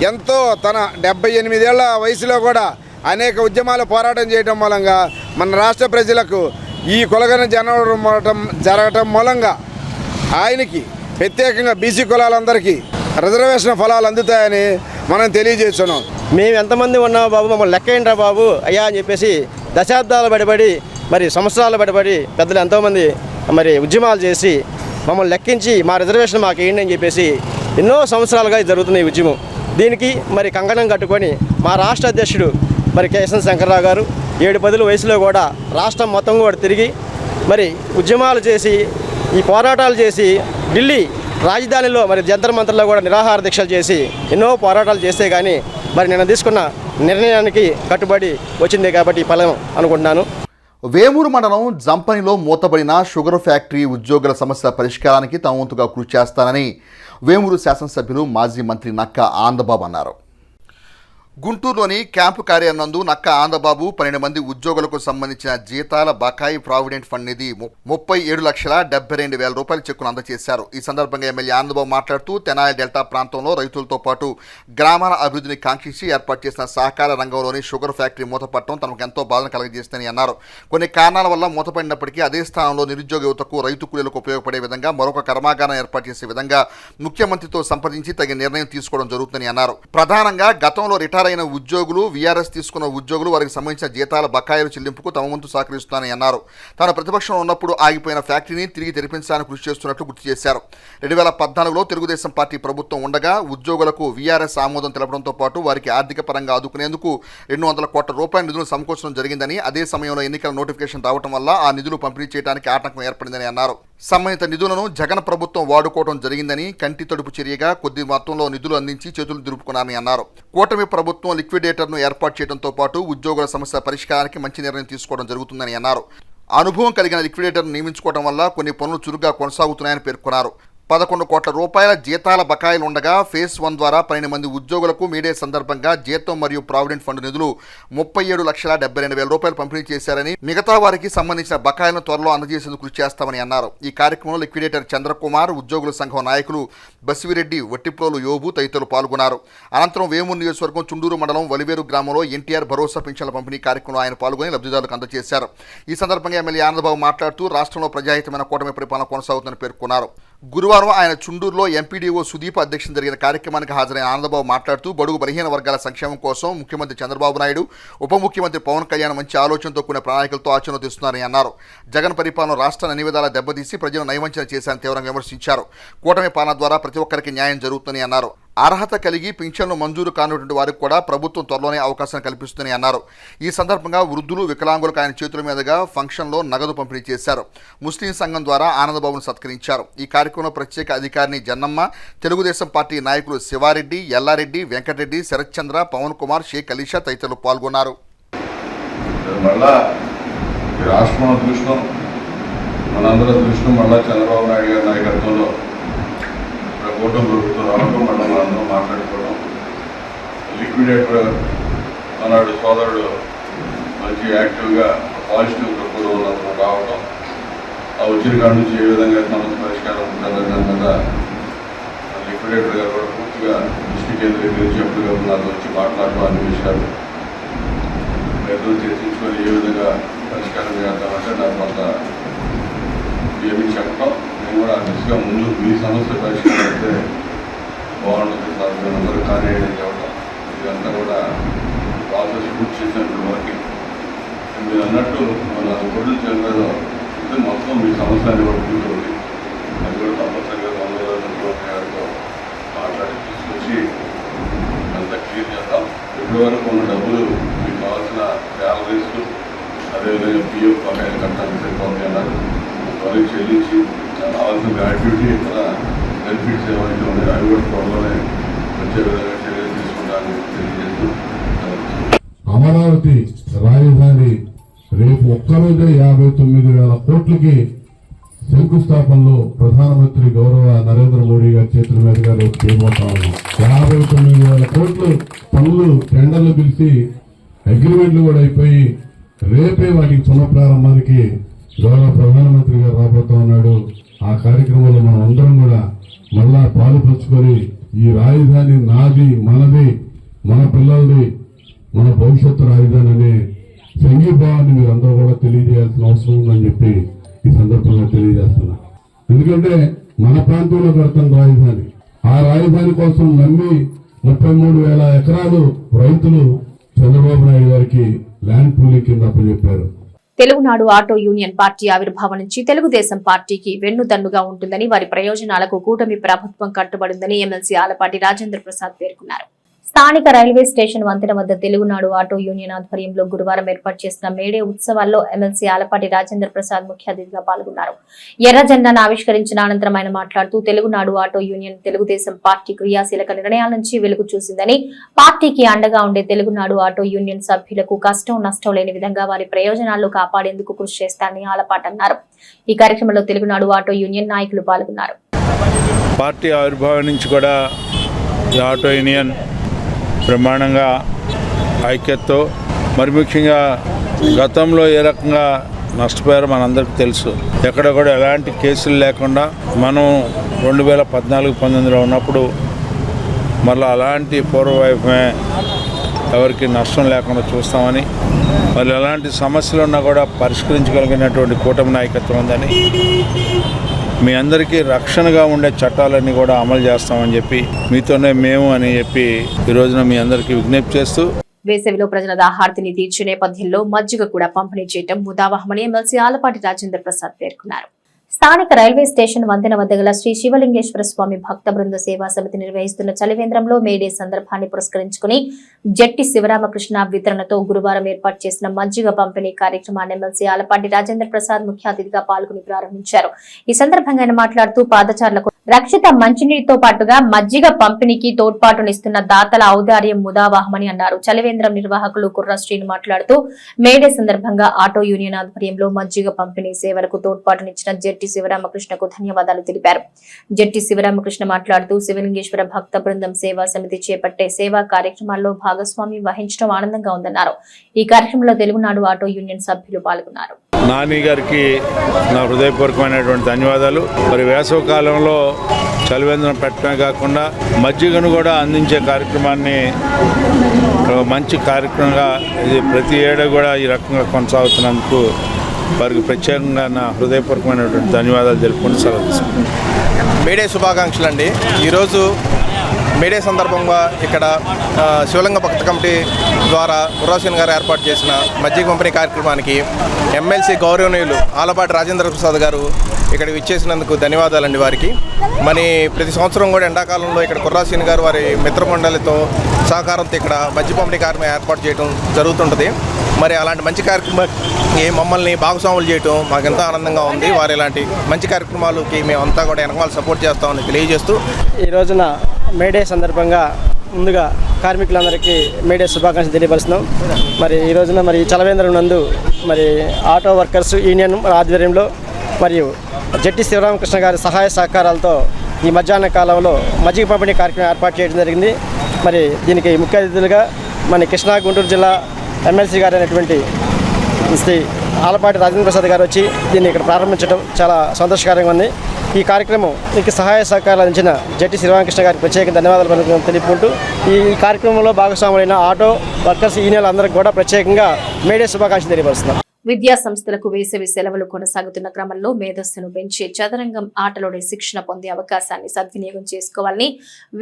ఎంతో తన 78 ఏళ్ల వయసులో కూడా అనేక ఉద్యమాలు పోరాటం చేయడం మూలంగా మన రాష్ట్ర ప్రజలకు ఈ కులగణన జరగటం మూలంగా ఆయనకి ప్రత్యేకంగా బీసీ కులాలందరికీ రిజర్వేషన్ ఫలాలు అందుతాయని మనం తెలియజేస్తున్నాం.
మేము ఎంతమంది ఉన్నామో బాబు, మమ్మల్ని లెక్కేయండిరా బాబు అయ్యా అని చెప్పేసి దశాబ్దాలు బడిపడి సంవత్సరాలు బడిపడి పెద్దలు ఎంతోమంది ఉద్యమాలు చేసి మమ్మల్ని లెక్కించి మా రిజర్వేషన్ మాకు వేయండి అని చెప్పేసి ఎన్నో సంవత్సరాలుగా జరుగుతున్న ఈ ఉద్యమం. దీనికి కంకణం కట్టుకొని మా రాష్ట్ర అధ్యక్షుడు కేసన శంకర్రావు గారు 7-10 వయసులో కూడా రాష్ట్రం మొత్తం కూడా తిరిగి ఉద్యమాలు చేసి, ఈ పోరాటాలు చేసి ఢిల్లీ రాజధానిలో మరి జంతర్ మంతర్లో కూడా నిరాహార దీక్షలు చేసి ఎన్నో పోరాటాలు చేస్తే కానీ మరి నేను తీసుకున్న నిర్ణయానికి కట్టుబడి వచ్చింది కాబట్టి ఈ ఫలం అనుకుంటున్నాను.
వేమూరు మండలం జంపనిలో మూతబడిన షుగర్ ఫ్యాక్టరీ ఉద్యోగుల సమస్య పరిష్కారానికి తమ వంతుగా కృషి చేస్తానని వేమూరు శాసనసభ్యులు మాజీ మంత్రి నక్కా ఆనందబాబు అన్నారు. గుంటూరులోని క్యాంపు కార్యాలయం నందు నక్కా ఆనందబాబు 12 మంది ఉద్యోగులకు సంబంధించిన జీతాల బకాయి ప్రావిడెంట్ ఫండ్ నిధి 37,72,000 రూపాయల చెక్కును అందజేశారు. ఈ సందర్భంగా ఎమ్మెల్యే ఆనందబాబు మాట్లాడుతూ తెనాలి డెల్టా ప్రాంతంలో రైతులతో పాటు గ్రామాల అభివృద్ధిని కాంక్షించి ఏర్పాటు చేసిన సహకార రంగంలోని షుగర్ ఫ్యాక్టరీ మూతపడటం తమకు ఎంతో బాధను కలగజేస్తుందని అన్నారు. కొన్ని కారణాల వల్ల మూతపడినప్పటికీ అదే స్థానంలో నిరుద్యోగ యువతకు రైతు కూలీలకు ఉపయోగపడే విధంగా మరొక కర్మాగారం ఏర్పాటు చేసే విధంగా ముఖ్యమంత్రితో సంప్రదించి తగిన నిర్ణయం తీసుకోవడం జరుగుతుందని అన్నారు. ప్రధానంగా గతంలో రిటైర్ అయిన ఉద్యోగులు, వీఆర్ఎస్ తీసుకున్న ఉద్యోగులు వారికి సంబంధించిన జీతాల బకాయిల చెల్లింపుకు తమ వంతు సహకరిస్తున్నానని అన్నారు. తాను ప్రతిపక్షంలో ఉన్నప్పుడు ఆగిపోయిన ఫ్యాక్టరీని తిరిగి తెరిపించడానికి కృషి చేస్తున్నట్లు గుర్తు చేశారు. 2014లో తెలుగుదేశం పార్టీ ప్రభుత్వం ఉండగా ఉద్యోగులకు వీఆర్ఎస్ ఆమోదం తెలపడంతో పాటు వారికి ఆర్థిక పరంగా ఆదుకునేందుకు 200 కోట్ల రూపాయల నిధులు సమకూర్చడం జరిగిందని, అదే సమయంలో ఎన్నికల నోటిఫికేషన్ రావడం వల్ల ఆ నిధులు పంపిణీ చేయడానికి ఆటంకం ఏర్పడిందని అన్నారు. సంబంధిత నిధులను జగన్ ప్రభుత్వం వాడుకోవడం జరిగిందని, కంటి తడుపు చర్యగా కొద్ది మొత్తంలో నిధులు అందించి చేతులు దులుపుకున్నారని అన్నారు. కూటమి ప్రభుత్వం లిక్విడేటర్ను ఏర్పాటు చేయడంతో పాటు ఉద్యోగుల సమస్య పరిష్కారానికి మంచి నిర్ణయం తీసుకోవడం జరుగుతుందని అన్నారు. అనుభవం కలిగిన లిక్విడేటర్ను నియమించుకోవడం వల్ల కొన్ని పనులు చురుగ్గా కొనసాగుతున్నాయని పేర్కొన్నారు. 11 కోట్ల రూపాయల జీతాల బకాయిలు ఉండగా ఫేజ్ 1 ద్వారా 12 మంది ఉద్యోగులకు మీడే సందర్భంగా జీతం మరియు ప్రావిడెంట్ ఫండ్ నిధులు 37,72,000 రూపాయలు పంపిణీ చేశారని, మిగతా వారికి సంబంధించిన బకాయిలను త్వరలో అందజేసేందుకు కృషి చేస్తామని అన్నారు. ఈ కార్యక్రమంలో లిక్విడేటర్ చంద్రకుమార్, ఉద్యోగుల సంఘం నాయకులు బసివిరెడ్డి, వట్టిప్రోలు యోబు తదితరులు పాల్గొన్నారు. అనంతరం వేమూరు నియోజకవర్గం చుండూరు మండలం వలివేరు గ్రామంలో ఎన్టీఆర్ భరోసా పింఛన్ల పంపిణీ కార్యక్రమంలో ఆయన పాల్గొని లబ్ధిదారులకు అందజేశారు. ఈ సందర్భంగా ఎమ్మెల్యే ఆనందబాబు మాట్లాడుతూ రాష్ట్రంలో ప్రజాహితమైన కూటమి పరిపాలన కొనసాగుతుందని పేర్కొన్నారు. గురువారం ఆయన చుండూరులో ఎంపీడీఓ సుదీప్ అధ్యక్షతన జరిగిన కార్యక్రమానికి హాజరైన ఆనందబాబు మాట్లాడుతూ బడుగు బలహీన వర్గాల సంక్షేమం కోసం ముఖ్యమంత్రి చంద్రబాబు నాయుడు, ఉప ముఖ్యమంత్రి పవన్ కళ్యాణ్ మంచి ఆలోచనతో కూడిన ప్రణాళికలతో ఆచరణ తీస్తున్నారని అన్నారు. జగన్ పరిపాలన రాష్ట్రాన్ని అన్ని విధాలా దెబ్బతీసి ప్రజలను నయవంచన చేశారని తీవ్రంగా విమర్శించారు. కూటమి పాలన ద్వారా ప్రతి ఒక్కరికి న్యాయం జరుగుతుందని అన్నారు. అర్హత కలిగి పింఛన్లు మంజూరు కానటువంటి వారికి కూడా ప్రభుత్వం త్వరలోనే అవకాశం కల్పిస్తుందని అన్నారు. ఈ సందర్భంగా వృద్ధులు, వికలాంగులకు ఆయన చేతుల మీదుగా ఫంక్షన్లో నగదు పంపిణీ చేశారు. ముస్లిం సంఘం ద్వారా ఆనందబాబును సత్కరించారు. ఈ కార్యక్రమంలో ప్రత్యేక అధికారిని జన్నమ్మ, తెలుగుదేశం పార్టీ నాయకులు శివారెడ్డి, ఎల్లారెడ్డి, వెంకటరెడ్డి, శరత్చంద్ర, పవన్ కుమార్, షేక్ అలీషా తదితరులు పాల్గొన్నారు.
మనందరం దృష్టి మళ్ళా చంద్రబాబు నాయుడు గారి నాయకత్వంలో కూటమి ప్రభుత్వం రావడం, మనందరం మాట్లాడుకోవడం, లిక్విడేటర్ అన్నాడు సోదరుడు మంచి యాక్టివ్గా పాజిటివ్ ప్రపోజల్ రావడం, ఆ వచ్చిన కాడ నుంచి ఏ విధంగా సమస్య పరిష్కారం ఉంటుందన్న దాని మీద లిక్విడేటర్ గారు కూడా పూర్తిగా దృష్టి కేంద్రీకరించి ఎప్పటికప్పుడు నాతో వచ్చి మాట్లాడటం, అన్ని విషయాలు రైతులు చర్చించుకొని ఏ విధంగా పరిష్కారం చేద్దామంటే నాకు కొంత ఏమి చెప్పడం, నేను కూడా ఆ దిశగా ముందు మీ సమస్య పరిష్కారం అయితే బాగుంటుంది సార్, అందరూ కార్యాలయం చెప్పడం, ఇదంతా కూడా ప్రాసెస్ పూర్తి చేసినప్పుడు వరకు మీరు అన్నట్టు మన గొడ్లు చెందలో మొత్తం మీ సమస్య అని కూడా పూర్తవుతుంది. అది కూడా తప్పనిసరిగా 100 గారితో మాట్లాడి తీసుకొచ్చి అంత క్లియర్ చేద్దాం. ఇప్పటి వరకు ఉన్న డబ్బులు మీకు కావాల్సిన శాలరీస్, అదేవిధంగా పిఎఫ్ బకాయిలు కట్టాలని సరిపోతుంది అన్నారు. వాళ్ళకి చెల్లించి కావాల్సిన గ్రాట్యుటీ, ఇతర బెనిఫిట్స్ ఏవైతే ఉన్నాయో అవి కూడా త్వరలోనే వచ్చే విధంగా చర్యలు తీసుకుంటామని తెలియజేస్తూ
అమరావతి రాజధాని రేపు ఒక్కరోజే 59,000 కోట్లకి శంకుస్థాపనలో ప్రధానమంత్రి గౌరవ నరేంద్ర మోడీ గారి చేతుల మీదుగా రేపు చేయబోతా ఉన్నాం. 59,000 కోట్లు పనులు, టెండర్లు పిలిచి అగ్రిమెంట్లు కూడా అయిపోయి రేపే వాటికి పునఃప్రారంభానికి గౌరవ ప్రధానమంత్రి గారు రాబోతా ఉన్నాడు. ఆ కార్యక్రమంలో మనం అందరం కూడా మళ్ళా పాలు పంచుకొని ఈ రాజధాని నాది, మనది, మన పిల్లలది, మన భవిష్యత్తు రాజధాని అనే సంఘీభావాన్ని మీరు అందరూ కూడా తెలియజేయాల్సిన అవసరం ఉందని చెప్పి ఈ సందర్భంగా తెలియజేస్తున్నా. ఎందుకంటే మన ప్రాంతంలో కడుతున్న రాజధాని, ఆ రాజధాని కోసం నమ్మి 33,000 ఎకరాలు రైతులు చంద్రబాబు నాయుడు గారికి ల్యాండ్ పూలింగ్ కింద అప్పచెప్పారు.
తెలుగునాడు ఆటో యూనియన్ పార్టీ ఆవిర్భావం నుంచి తెలుగుదేశం పార్టీకి వెన్నుదన్నుగా ఉంటుందని, వారి ప్రయోజనాలకు కూటమి ప్రభుత్వం కట్టుబడిందని ఎమ్మెల్సీ ఆలపాటి రాజేంద్ర ప్రసాద్ పేర్కొన్నారు. స్థానిక రైల్వే స్టేషన్ వంతెన వద్ద తెలుగునాడు ఆటో యూనియన్ ఆధ్వర్యంలో గురువారం ఏర్పాటు చేసిన మేడే ఉత్సవాల్లో ఎమ్మెల్సీ ఆలపాటి రాజేంద్ర ప్రసాద్ ముఖ్య అతిథిగా పాల్గొన్నారు. ఎర్ర జెండాను ఆవిష్కరించిన అనంతరం ఆయన మాట్లాడుతూ Telugunadu auto union Telugu Desam party క్రియాశీలక నిర్ణయాల నుంచి వెలుగు చూసిందని, పార్టీకి అండగా ఉండే తెలుగునాడు ఆటో యూనియన్ సభ్యులకు కష్టం నష్టం లేని విధంగా వారి ప్రయోజనాలు కాపాడేందుకు కృషి చేస్తారని ఆలపాటి అన్నారు. ఈ కార్యక్రమంలో తెలుగునాడు ఆటో యూనియన్ నాయకులు పాల్గొన్నారు.
పార్టీ ఆవిర్భావం నుంచి కూడా ఈ ఆటో యూనియన్ బ్రహ్మాండంగా ఐక్యతతో, మరి ముఖ్యంగా గతంలో ఏ రకంగా నష్టపోయారో మనందరికీ తెలుసు. ఎక్కడ కూడా ఎలాంటి కేసులు లేకుండా మనం 2014-19లో ఉన్నప్పుడు మళ్ళీ అలాంటి పూర్వవైభవమే ఎవరికి నష్టం లేకుండా చూస్తామని, మరి ఎలాంటి సమస్యలు ఉన్నా కూడా పరిష్కరించగలిగినటువంటి కూటమి నాయకత్వం ఉందని, మీ అందరికీ రక్షణగా ఉండే చట్టాలన్నీ కూడా అమలు చేస్తామని చెప్పి, మీతోనే మేము అని చెప్పి ఈ రోజున మీ అందరికీ విజ్ఞప్తి చేస్తూ,
వేసవిలో ప్రజల దాహార్తిని తీర్చే నేపథ్యంలో మజ్జిగ కూడా పంపిణీ చేయడం ముదావహమని ఎమ్మెల్సీ ఆలపాటి రాజేంద్ర ప్రసాద్ పేర్కొన్నారు. స్థానిక రైల్వే స్టేషన్ వంతెన వద్ద గల శ్రీ శివలింగేశ్వర స్వామి భక్త బృంద సేవా సమితి నిర్వహిస్తున్న చలివేంద్రంలో మేడే సందర్భాన్ని పురస్కరించుకుని జట్టి శివరామకృష్ణ వితరణతో గురువారం ఏర్పాటు చేసిన మజ్జిగ పంపిణీ కార్యక్రమాన్ని ఎమ్మెల్సీ ఆలపాటి రాజేంద్ర ప్రసాద్ ముఖ్య అతిథిగా పాల్గొని ప్రారంభించారు. ఈ సందర్భంగా ఆయన మాట్లాడుతూ పాదచారులకు రక్షిత మంచినీటితో పాటుగా మజ్జిగ పంపిణీకి తోడ్పాటునిస్తున్న దాతల ఔదార్యం ముదావాహమని అన్నారు. చలివేంద్రం నిర్వాహకులు కుర్ర శ్రీను మాట్లాడుతూ మేడే సందర్భంగా ఆటో యూనియన్ ఆధ్వర్యంలో మజ్జిగ పంపిణీ సేవలకు తోడ్పాటునిచ్చిన జట్టి శివరామకృష్ణకు ధన్యవాదాలు తెలిపారు. జట్టి శివరామకృష్ణ మాట్లాడుతూ శివలింగేశ్వర భక్త బృందం సేవా సమితి చేపట్టే సేవా కార్యక్రమాల్లో భాగస్వామ్యం వహించడం ఆనందంగా ఉందన్నారు. ఈ కార్యక్రమంలో తెలుగునాడు ఆటో యూనియన్ సభ్యులు పాల్గొన్నారు.
నాని గారికి నా హృదయపూర్వకమైనటువంటి ధన్యవాదాలు. మరి వేసవి కాలంలో చలివేంద్రం పెట్టడమే కాకుండా మజ్జిగను కూడా అందించే కార్యక్రమాన్ని మంచి కార్యక్రమంగా ఇది ప్రతి ఏడా కూడా ఈ రకంగా కొనసాగుతున్నందుకు వారికి ప్రత్యేకంగా నా హృదయపూర్వకమైనటువంటి ధన్యవాదాలు తెలుపుకుంటూ సెలవు తీసుకుంటాను.
మేడే శుభాకాంక్షలు అండి. ఈరోజు మేడే సందర్భంగా ఇక్కడ శివలింగ భక్త కమిటీ ద్వారా కుర్రాసీన్ గారు ఏర్పాటు చేసిన మజ్జిగ పంపిణీ కార్యక్రమానికి ఎమ్మెల్సీ గౌరవనీయులు ఆలపాటి రాజేంద్ర ప్రసాద్ గారు ఇక్కడ విచ్చేసినందుకు ధన్యవాదాలండి వారికి. మరి ప్రతి సంవత్సరం కూడా ఎండాకాలంలో ఇక్కడ కుర్రాసీన్ గారు వారి మిత్రమండలితో సహకారంతో ఇక్కడ మజ్జిగ పంపిణీ కార్యక్రమం ఏర్పాటు చేయడం జరుగుతుంటుంది. మరి అలాంటి మంచి కార్యక్రమాలకి మమ్మల్ని భాగస్వాములు చేయడం మాకు ఎంతో ఆనందంగా ఉంది. వారు ఇలాంటి మంచి కార్యక్రమాలకి మేమంతా కూడా వెనకాల సపోర్ట్ చేస్తామని తెలియజేస్తూ
ఈ రోజున మేడే సందర్భంగా ముందుగా కార్మికులందరికీ మేడే శుభాకాంక్షలు తెలియపరుస్తున్నాం. మరి ఈ రోజున మరి చలవేంద్రం నందు మరి ఆటో వర్కర్స్ యూనియన్ ఆధ్వర్యంలో మరియు జట్టి శివరామకృష్ణ గారి సహాయ సహకారాలతో ఈ మధ్యాహ్న కాలంలో మజ్జిగ పంపిణీ కార్యక్రమం ఏర్పాటు చేయడం జరిగింది. మరి దీనికి ముఖ్య అతిథులుగా మన కృష్ణా గుంటూరు జిల్లా ఎమ్మెల్సీ గారు అయినటువంటి శ్రీ ఆలపాటి రాజేంద్ర ప్రసాద్ గారు వచ్చి దీన్ని ఇక్కడ ప్రారంభించడం చాలా సంతోషకరంగా ఉంది. ఈ కార్యక్రమంకి సహాయ సహకారాలు అందించిన జట్టి శ్రీరామకృష్ణ గారికి ప్రత్యేక ధన్యవాదాలు తెలుపుకుంటూ ఈ కార్యక్రమంలో భాగస్వాములైన ఆటో వర్కర్స్ యూనియన్లు అందరికీ కూడా ప్రత్యేకంగా మేడే శుభాకాంక్షలు తెలియపరుస్తున్నాం.
విద్యా సంస్థలకు వేసవి సెలవులు కొనసాగుతున్న క్రమంలో మేధస్సును పెంచి చదరంగం ఆటలోనే శిక్షణ పొందే అవకాశాన్ని సద్వినియోగం చేసుకోవాలని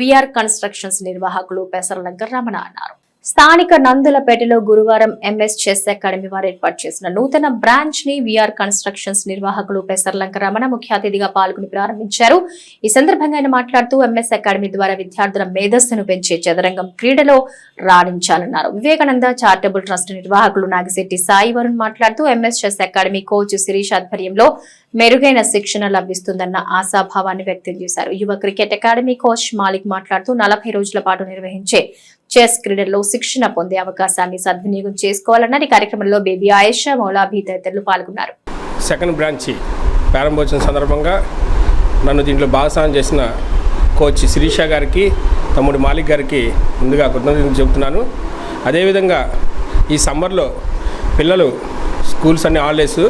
విఆర్ కన్స్ట్రక్షన్స్ నిర్వాహకులు పెసరలంక రమణ అన్నారు. స్థానిక నందులపేటలో గురువారం ఎంఎస్ చెస్ అకాడమీ వారు ఏర్పాటు చేసిన నూతన బ్రాంచ్ ని విఆర్ కన్స్ట్రక్షన్స్ నిర్వాహకులు పెసర్లంక రమణ ముఖ్య అతిథిగా పాల్గొని ప్రారంభించారు. ఈ సందర్భంగా ఆయన మాట్లాడుతూ ఎంఎస్ అకాడమీ ద్వారా విద్యార్థుల మేధస్సును పెంచే చదరంగం క్రీడలో రాణించాలన్నారు. వివేకానంద చారిటబుల్ ట్రస్ట్ నిర్వాహకులు నాగిశెట్టి సాయి వరుణ్ మాట్లాడుతూ MS chess academy coach Sirish ఆధ్వర్యంలో మెరుగైన శిక్షణ లభిస్తుందన్న ఆశాభావాన్ని వ్యక్తం చేశారు. యువ క్రికెట్ అకాడమీ కోచ్ మాలిక్ మాట్లాడుతూ 40 రోజుల పాటు నిర్వహించే చెస్ క్రీడల్లో శిక్షణ పొందే అవకాశాన్ని సద్వినియోగం చేసుకోవాలన్నారు. ఈ కార్యక్రమంలో బేబీ ఆయేషా, మౌలాభి తదితరులు పాల్గొన్నారు.
సెకండ్ బ్రాంచి ప్రారంభోత్సవం సందర్భంగా నన్ను దీంట్లో భాగస్వామ్యం చేసిన కోచ్ శిరీష గారికి, తమ్ముడు మాలిక్ గారికి ముందుగా కృతజ్ఞతలు చెబుతున్నాను. అదేవిధంగా ఈ సమ్మర్లో పిల్లలు స్కూల్స్ అన్ని హాలిడేస్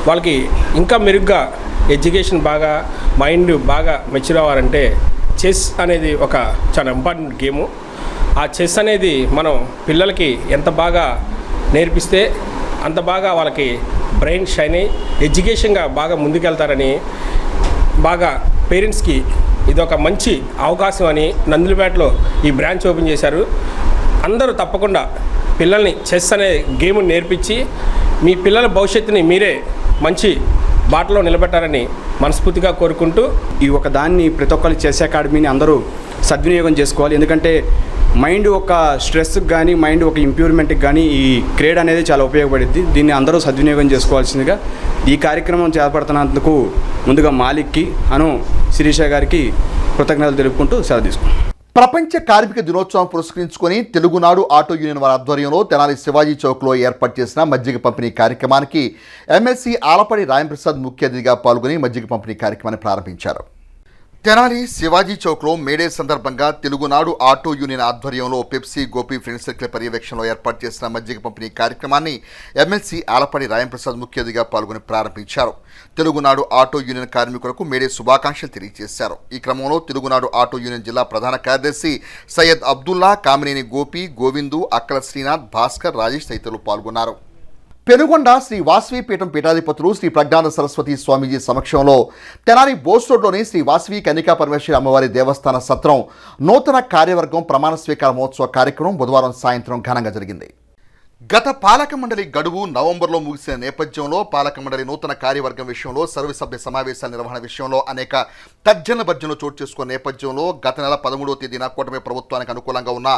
వాళ్ళకి ఇంకా మెరుగ్గా ఎడ్యుకేషన్ బాగా మైండ్ బాగా మెచ్యూర్ అవ్వాలంటే చెస్ అనేది ఒక చాలా ఇంపార్టెంట్ గేము. ఆ చెస్ అనేది మనం పిల్లలకి ఎంత బాగా నేర్పిస్తే అంత బాగా వాళ్ళకి బ్రెయిన్ షైన్ అయ్యి ఎడ్యుకేషన్గా బాగా ముందుకెళ్తారని బాగా పేరెంట్స్కి ఇదొక మంచి అవకాశం అని నందులపేటలో ఈ బ్రాంచ్ ఓపెన్ చేశారు. అందరూ తప్పకుండా పిల్లల్ని చెస్ అనే గేమ్ని నేర్పించి మీ పిల్లల భవిష్యత్తుని మీరే మంచి బాటలో నిలబెట్టారని మనస్ఫూర్తిగా కోరుకుంటూ
ఈ ఒక దాన్ని ప్రతి ఒక్కరు చెస్ అకాడమీని అందరూ సద్వినియోగం చేసుకోవాలి. ఎందుకంటే
మైండ్ ఒక స్ట్రెస్కి కానీ మైండ్ ఒక ఇంప్రూవ్మెంట్కి కానీ ఈ క్రీడ అనేది చాలా ఉపయోగపడుద్ది. దీన్ని అందరూ సద్వినియోగం చేసుకోవాల్సిందిగా ఈ కార్యక్రమం చేపడుతున్నందుకు ముందుగా మాలిక్కి శిరీష గారికి కృతజ్ఞతలు తెలుపుకుంటూ సెలవు తీసుకున్నాం.
ప్రపంచ కార్మిక దినోత్సవం పురస్కరించుకొని తెలుగునాడు ఆటో యూనియన్ వారి ఆధ్వర్యంలో తెనాలి శివాజీ చౌక్లో ఏర్పాటు చేసిన మజ్జిగ పంపిణీ కార్యక్రమానికి ఎమ్మెల్సీ ఆలపాటి రాంప్రసాద్ ముఖ్య అతిథిగా పాల్గొని మజ్జిగ పంపిణీ కార్యక్రమాన్ని ప్రారంభించారు. తెనాలి శివాజీ చౌక్లో మేడే సందర్భంగా తెలుగునాడు ఆటో యూనియన్ ఆధ్వర్యంలో పెప్సీ గోపి ఫ్రెండ్స్ సర్కిల్ పర్యవేక్షణలో ఏర్పాటు చేసిన మజ్జిగ పంపిణీ కార్యక్రమాన్ని ఎమ్మెల్సీ ఆలపాటి రాంప్రసాద్ ముఖ్య అతిథిగా పాల్గొని ప్రారంభించారు. తెలుగునాడు ఆటో యూనియన్ కార్మికులకు మేడే శుభాకాంక్షలు తెలియజేశారు. ఈ క్రమంలో తెలుగునాడు ఆటో యూనియన్ జిల్లా ప్రధాన కార్యదర్శి సయ్యద్ అబ్దుల్లా, కామినేని గోపి, గోవిందు, అక్కల శ్రీనాథ్, భాస్కర్, రాజేష్ తదితరులు పాల్గొన్నారు. పెనుగొండ శ్రీ వాసవి పీఠం పీఠాధిపతులు శ్రీ ప్రజ్ఞాన సరస్వతి స్వామీజీ సమక్షంలో తెనాలి బోస్ రోడ్లోని శ్రీ వాసవి కన్నికా పరమేశ్వరి అమ్మవారి దేవస్థాన సత్రం నూతన కార్యవర్గం ప్రమాణ స్వీకార మహోత్సవ కార్యక్రమం బుధవారం సాయంత్రం ఘనంగా జరిగింది. గత పాలక మండలి గడువు నవంబర్లో ముగిసిన నేపథ్యంలో పాలక మండలి నూతన కార్యవర్గం విషయంలో సర్వసభ్య సమావేశాల నిర్వహణ విషయంలో అనేక తర్జన భర్జనలు చోటు చేసుకున్న నేపథ్యంలో గత నెల 13వ తేదీన కూటమి ప్రభుత్వానికి అనుకూలంగా ఉన్న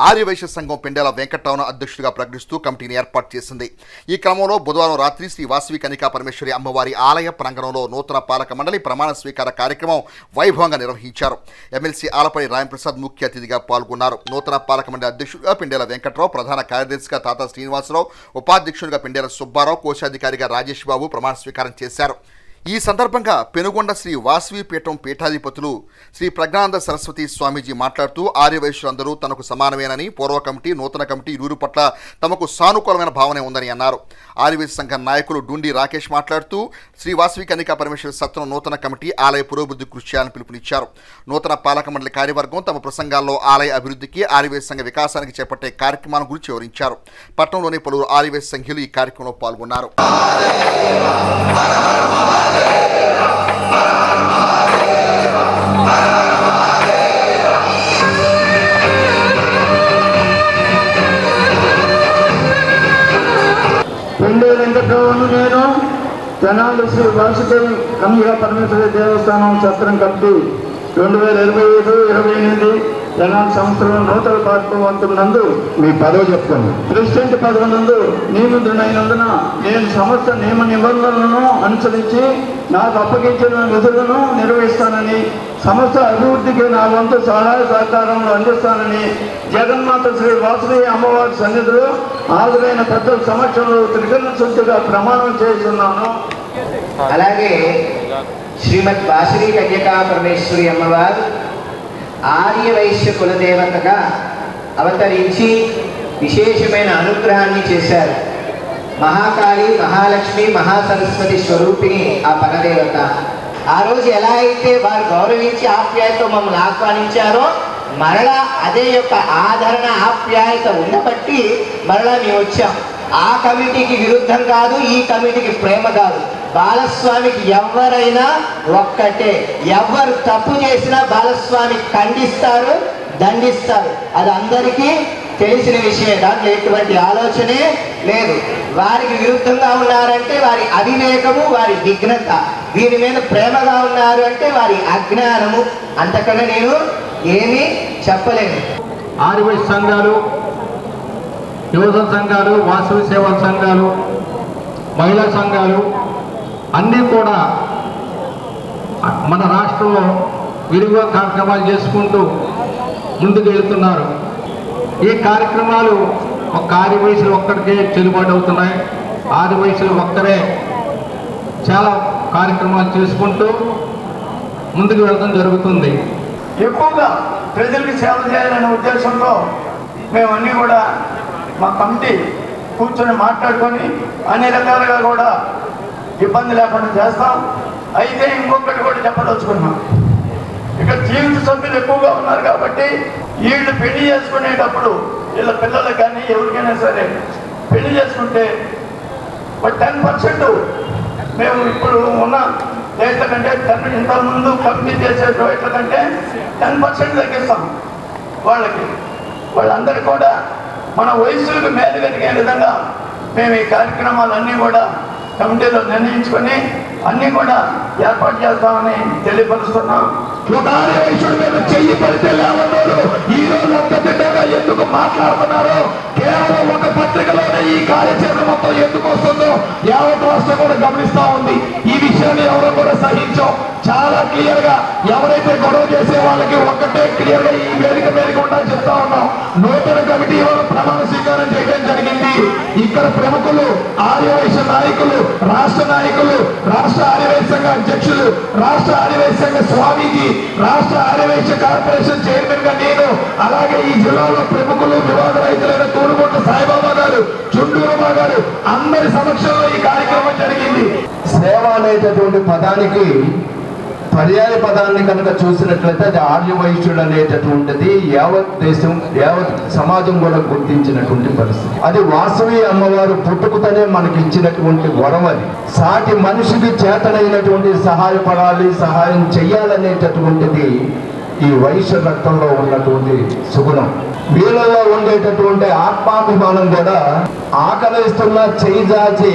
ఆర్యవైశ్య సంఘం పెండెల వెంకటరావును అధ్యక్షుడిగా ప్రకటిస్తూ కమిటీని ఏర్పాటు చేసింది. ఈ క్రమంలో బుధవారం రాత్రి శ్రీ వాసవి కన్నికా పరమేశ్వరి అమ్మవారి ఆలయ ప్రాంగణంలో నూతన పాలక మండలి ప్రమాణ స్వీకార కార్యక్రమం వైభవంగా నిర్వహించారు. ఎమ్మెల్సీ ఆలపాటి రాంప్రసాద్ ముఖ్య అతిథిగా పాల్గొన్నారు. నూతన పాలక మండలి అధ్యక్షుడిగా పెండెల వెంకటరావు, ప్రధాన కార్యదర్శిగా తాత శ్రీనివాసరావు, ఉపాధ్యక్షుడిగా పెండెల సుబ్బారావు, కోశాధికారిగా రాజేష్ బాబు ప్రమాణ స్వీకారం చేశారు. ఈ సందర్భంగా పెనుగొండ శ్రీ వాసవి పీఠం పీఠాధిపతులు శ్రీ ప్రజ్ఞానంద సరస్వతి స్వామీజీ మాట్లాడుతూ ఆర్యవైశ్యులందరూ తనకు సమానమేనని, పూర్వ కమిటీ నూతన కమిటీ ఇరువురు పట్ల తమకు సానుకూలమైన భావన ఉందని అన్నారు. ఆర్యవైశ్య సంఘ నాయకులు డుండి రాకేష్ మాట్లాడుతూ శ్రీ వాసవి కన్నికా పరమేశ్వరి సత్రం నూతన కమిటీ ఆలయ పురోభివృద్ధి కృషి చేయాలని పిలుపునిచ్చారు. నూతన పాలక మండలి కార్యవర్గం తమ ప్రసంగాల్లో ఆలయ అభివృద్ధికి, ఆర్యవైశ్య సంఘ వికాసానికి చేపట్టే కార్యక్రమాల గురించి వివరించారు. పట్టణంలోని పలువురు ఆర్యవైశ్య సంఘ్యులు ఈ కార్యక్రమంలో పాల్గొన్నారు.
పెండే వెంకటరావును నేను తెనాలి శ్రీ వాసవి కన్నికా పరమేశ్వరి దేవస్థానం సత్రం కమిటీ 2025-28 తెనాలి సంవత్సరం నూతన కార్యక్రమం నందు
మీ పదవి చెప్తాను.
ప్రెసిడెంట్ పదవి నందు నియమితుడైనందున నేను సమస్త నియమ నిబంధనలను అనుసరించి నాకు అప్పగించిన విధులను నిర్వహిస్తానని, సమస్త అభివృద్ధికి నా వంతు సహాయ సహకారంలో అందిస్తానని జగన్మాత శ్రీ వాసవి అమ్మవారి సన్నిధిలో హాజరైన పెద్దల సమక్షంలో త్రికరణ శుద్ధిగా ప్రమాణం చేస్తున్నాను.
అలాగే శ్రీమద్ వాసవి కన్యకా పరమేశ్వరి అమ్మవారు ఆర్యవైశ్య కులదేవతగా అవతరించి విశేషమైన అనుగ్రహాన్ని చేశారు. మహాకాళి, మహాలక్ష్మి, మహాసరస్వతి స్వరూపిణి ఆ పరదేవత. ఆ రోజు ఎలా అయితే వారు గౌరవించి ఆప్యాయతో మమ్మల్ని ఆహ్వానించారో మరలా అదే యొక్క ఆదరణ ఆప్యాయత ఉండబట్టి మరలా మేము వచ్చాం. ఆ కమిటీకి విరుద్ధం కాదు, ఈ కమిటీకి ప్రేమ కాదు. బాలస్వామికి ఎవరైనా ఒక్కటే, ఎవరు తప్పు చేసినా బాలస్వామి ఖండిస్తారు, దండిస్తారు. అది అందరికీ తెలిసిన విషయమే, దాంట్లో ఎటువంటి ఆలోచనే లేదు. వారికి విరుద్ధంగా ఉన్నారంటే వారి అవివేకము, వారి విఘ్నత. దీని మీద ప్రేమగా ఉన్నారు అంటే వారి అజ్ఞానము. అంతకన్నా నేను ఏమీ చెప్పలేను.
ఆర్యవైశ్య సంఘాలు, యువజన సంఘాలు, వాసవి సేవా సంఘాలు, మహిళా సంఘాలు అన్నీ కూడా మన రాష్ట్రంలో విరివిగా కార్యక్రమాలు చేసుకుంటూ ముందుకు వెళుతున్నారు. ఈ కార్యక్రమాలు ఒక ఆర్యవైశ్యులు ఒక్కడికే చెల్లుబాటు అవుతున్నాయి. ఆర్యవైశ్యులు ఒక్కరే చాలా కార్యక్రమాలు చేసుకుంటూ ముందుకు వెళ్ళడం జరుగుతుంది. ఎక్కువగా ప్రజలకు సేవ చేయాలనే ఉద్దేశంతో మేమన్నీ కూడా మా కమిటీ కూర్చొని మాట్లాడుకొని అన్ని రకాలుగా కూడా ఇబ్బంది లేకుండా చేస్తాం. అయితే ఇంకొకటి కూడా చెప్పదలుచుకున్నాం. ఇక్కడ జీవిత సభ్యులు ఎక్కువగా ఉన్నారు కాబట్టి వీళ్ళు పెళ్లి చేసుకునేటప్పుడు వీళ్ళ పిల్లలకు కానీ ఎవరికైనా సరే పెళ్లి చేసుకుంటే 10% మేము ఇప్పుడు ఉన్న రేట్ల కంటే ఇంతకుముందు కమిటీ చేసే రేట్ల కంటే 10% తగ్గిస్తాం వాళ్ళకి. వాళ్ళందరూ కూడా మన వయసులకు మేలు కలిగే విధంగా మేము ఈ కార్యక్రమాలన్నీ కూడా కమిటీలో నిర్ణయించుకొని అన్నీ కూడా ఏర్పాటు చేస్తామని తెలియపరుస్తున్నాం. వైశ్యుడి మీద చెయ్యి పడితే లేవన్నారు ఈ రోజు అంతగా ఎందుకు మాట్లాడుతున్నారు? కేవలం ఒక పత్రికలోనే ఈ కార్యాచరణ మొత్తం ఎందుకు వస్తుందో యావత్ రాష్ట్రం కూడా గమనిస్తా ఉంది. ఈ విషయాన్ని ఎవరు కూడా సహించాం. చాలా క్లియర్ గా ఎవరైతే గొడవ చేసే వాళ్ళకి ఒక్కటే క్లియర్ గా ఈ వేదిక మీదకి ఉండాలని చెప్తా ఉన్నాం. నూతన కమిటీ ఇవాళ ప్రమాణ స్వీకారం చేయడం జరిగింది. ఇక్కడ ప్రముఖులు, ఆర్యవైశ్య నాయకులు, రాష్ట్ర నాయకులు, రాష్ట్ర ఆర్యవైశ్య సంఘ అధ్యక్షులు, రాష్ట్ర ఆర్యవైశ్య సంఘ స్వామీజీ, రాష్ట్ర ఆర్యవైశ్య కార్పొరేషన్ చైర్మన్ గా నేను, అలాగే ఈ జిల్లాలో ప్రముఖులు, వివాద రైతులైన తూరుగొండ సాయిబాబా గారు, చుండూరమ్మ గారు అందరి సమక్షంలో ఈ కార్యక్రమం జరిగింది. సేవ అనేటటువంటి పదానికి పర్యాయ పదాన్ని కనుక చూసినట్లయితే అది ఆర్యవైశ్యుడు అనేటటువంటిది యావత్ దేశం, యావత్ సమాజం కూడా గుర్తించినటువంటి పరిస్థితి. అది వాసవి అమ్మవారు పుట్టుకతోనే మనకి ఇచ్చినటువంటి వరం. అది సాటి మనిషికి చేతనైనటువంటి సహాయపడాలి, సహాయం చెయ్యాలనేటటువంటిది ఈ వైశ్య రక్తంలో ఉన్నటువంటి సుగుణం. వీళ్ళలో ఉండేటటువంటి ఆత్మాభిమానం కూడా ఆకలిస్తున్న చేయి జాచి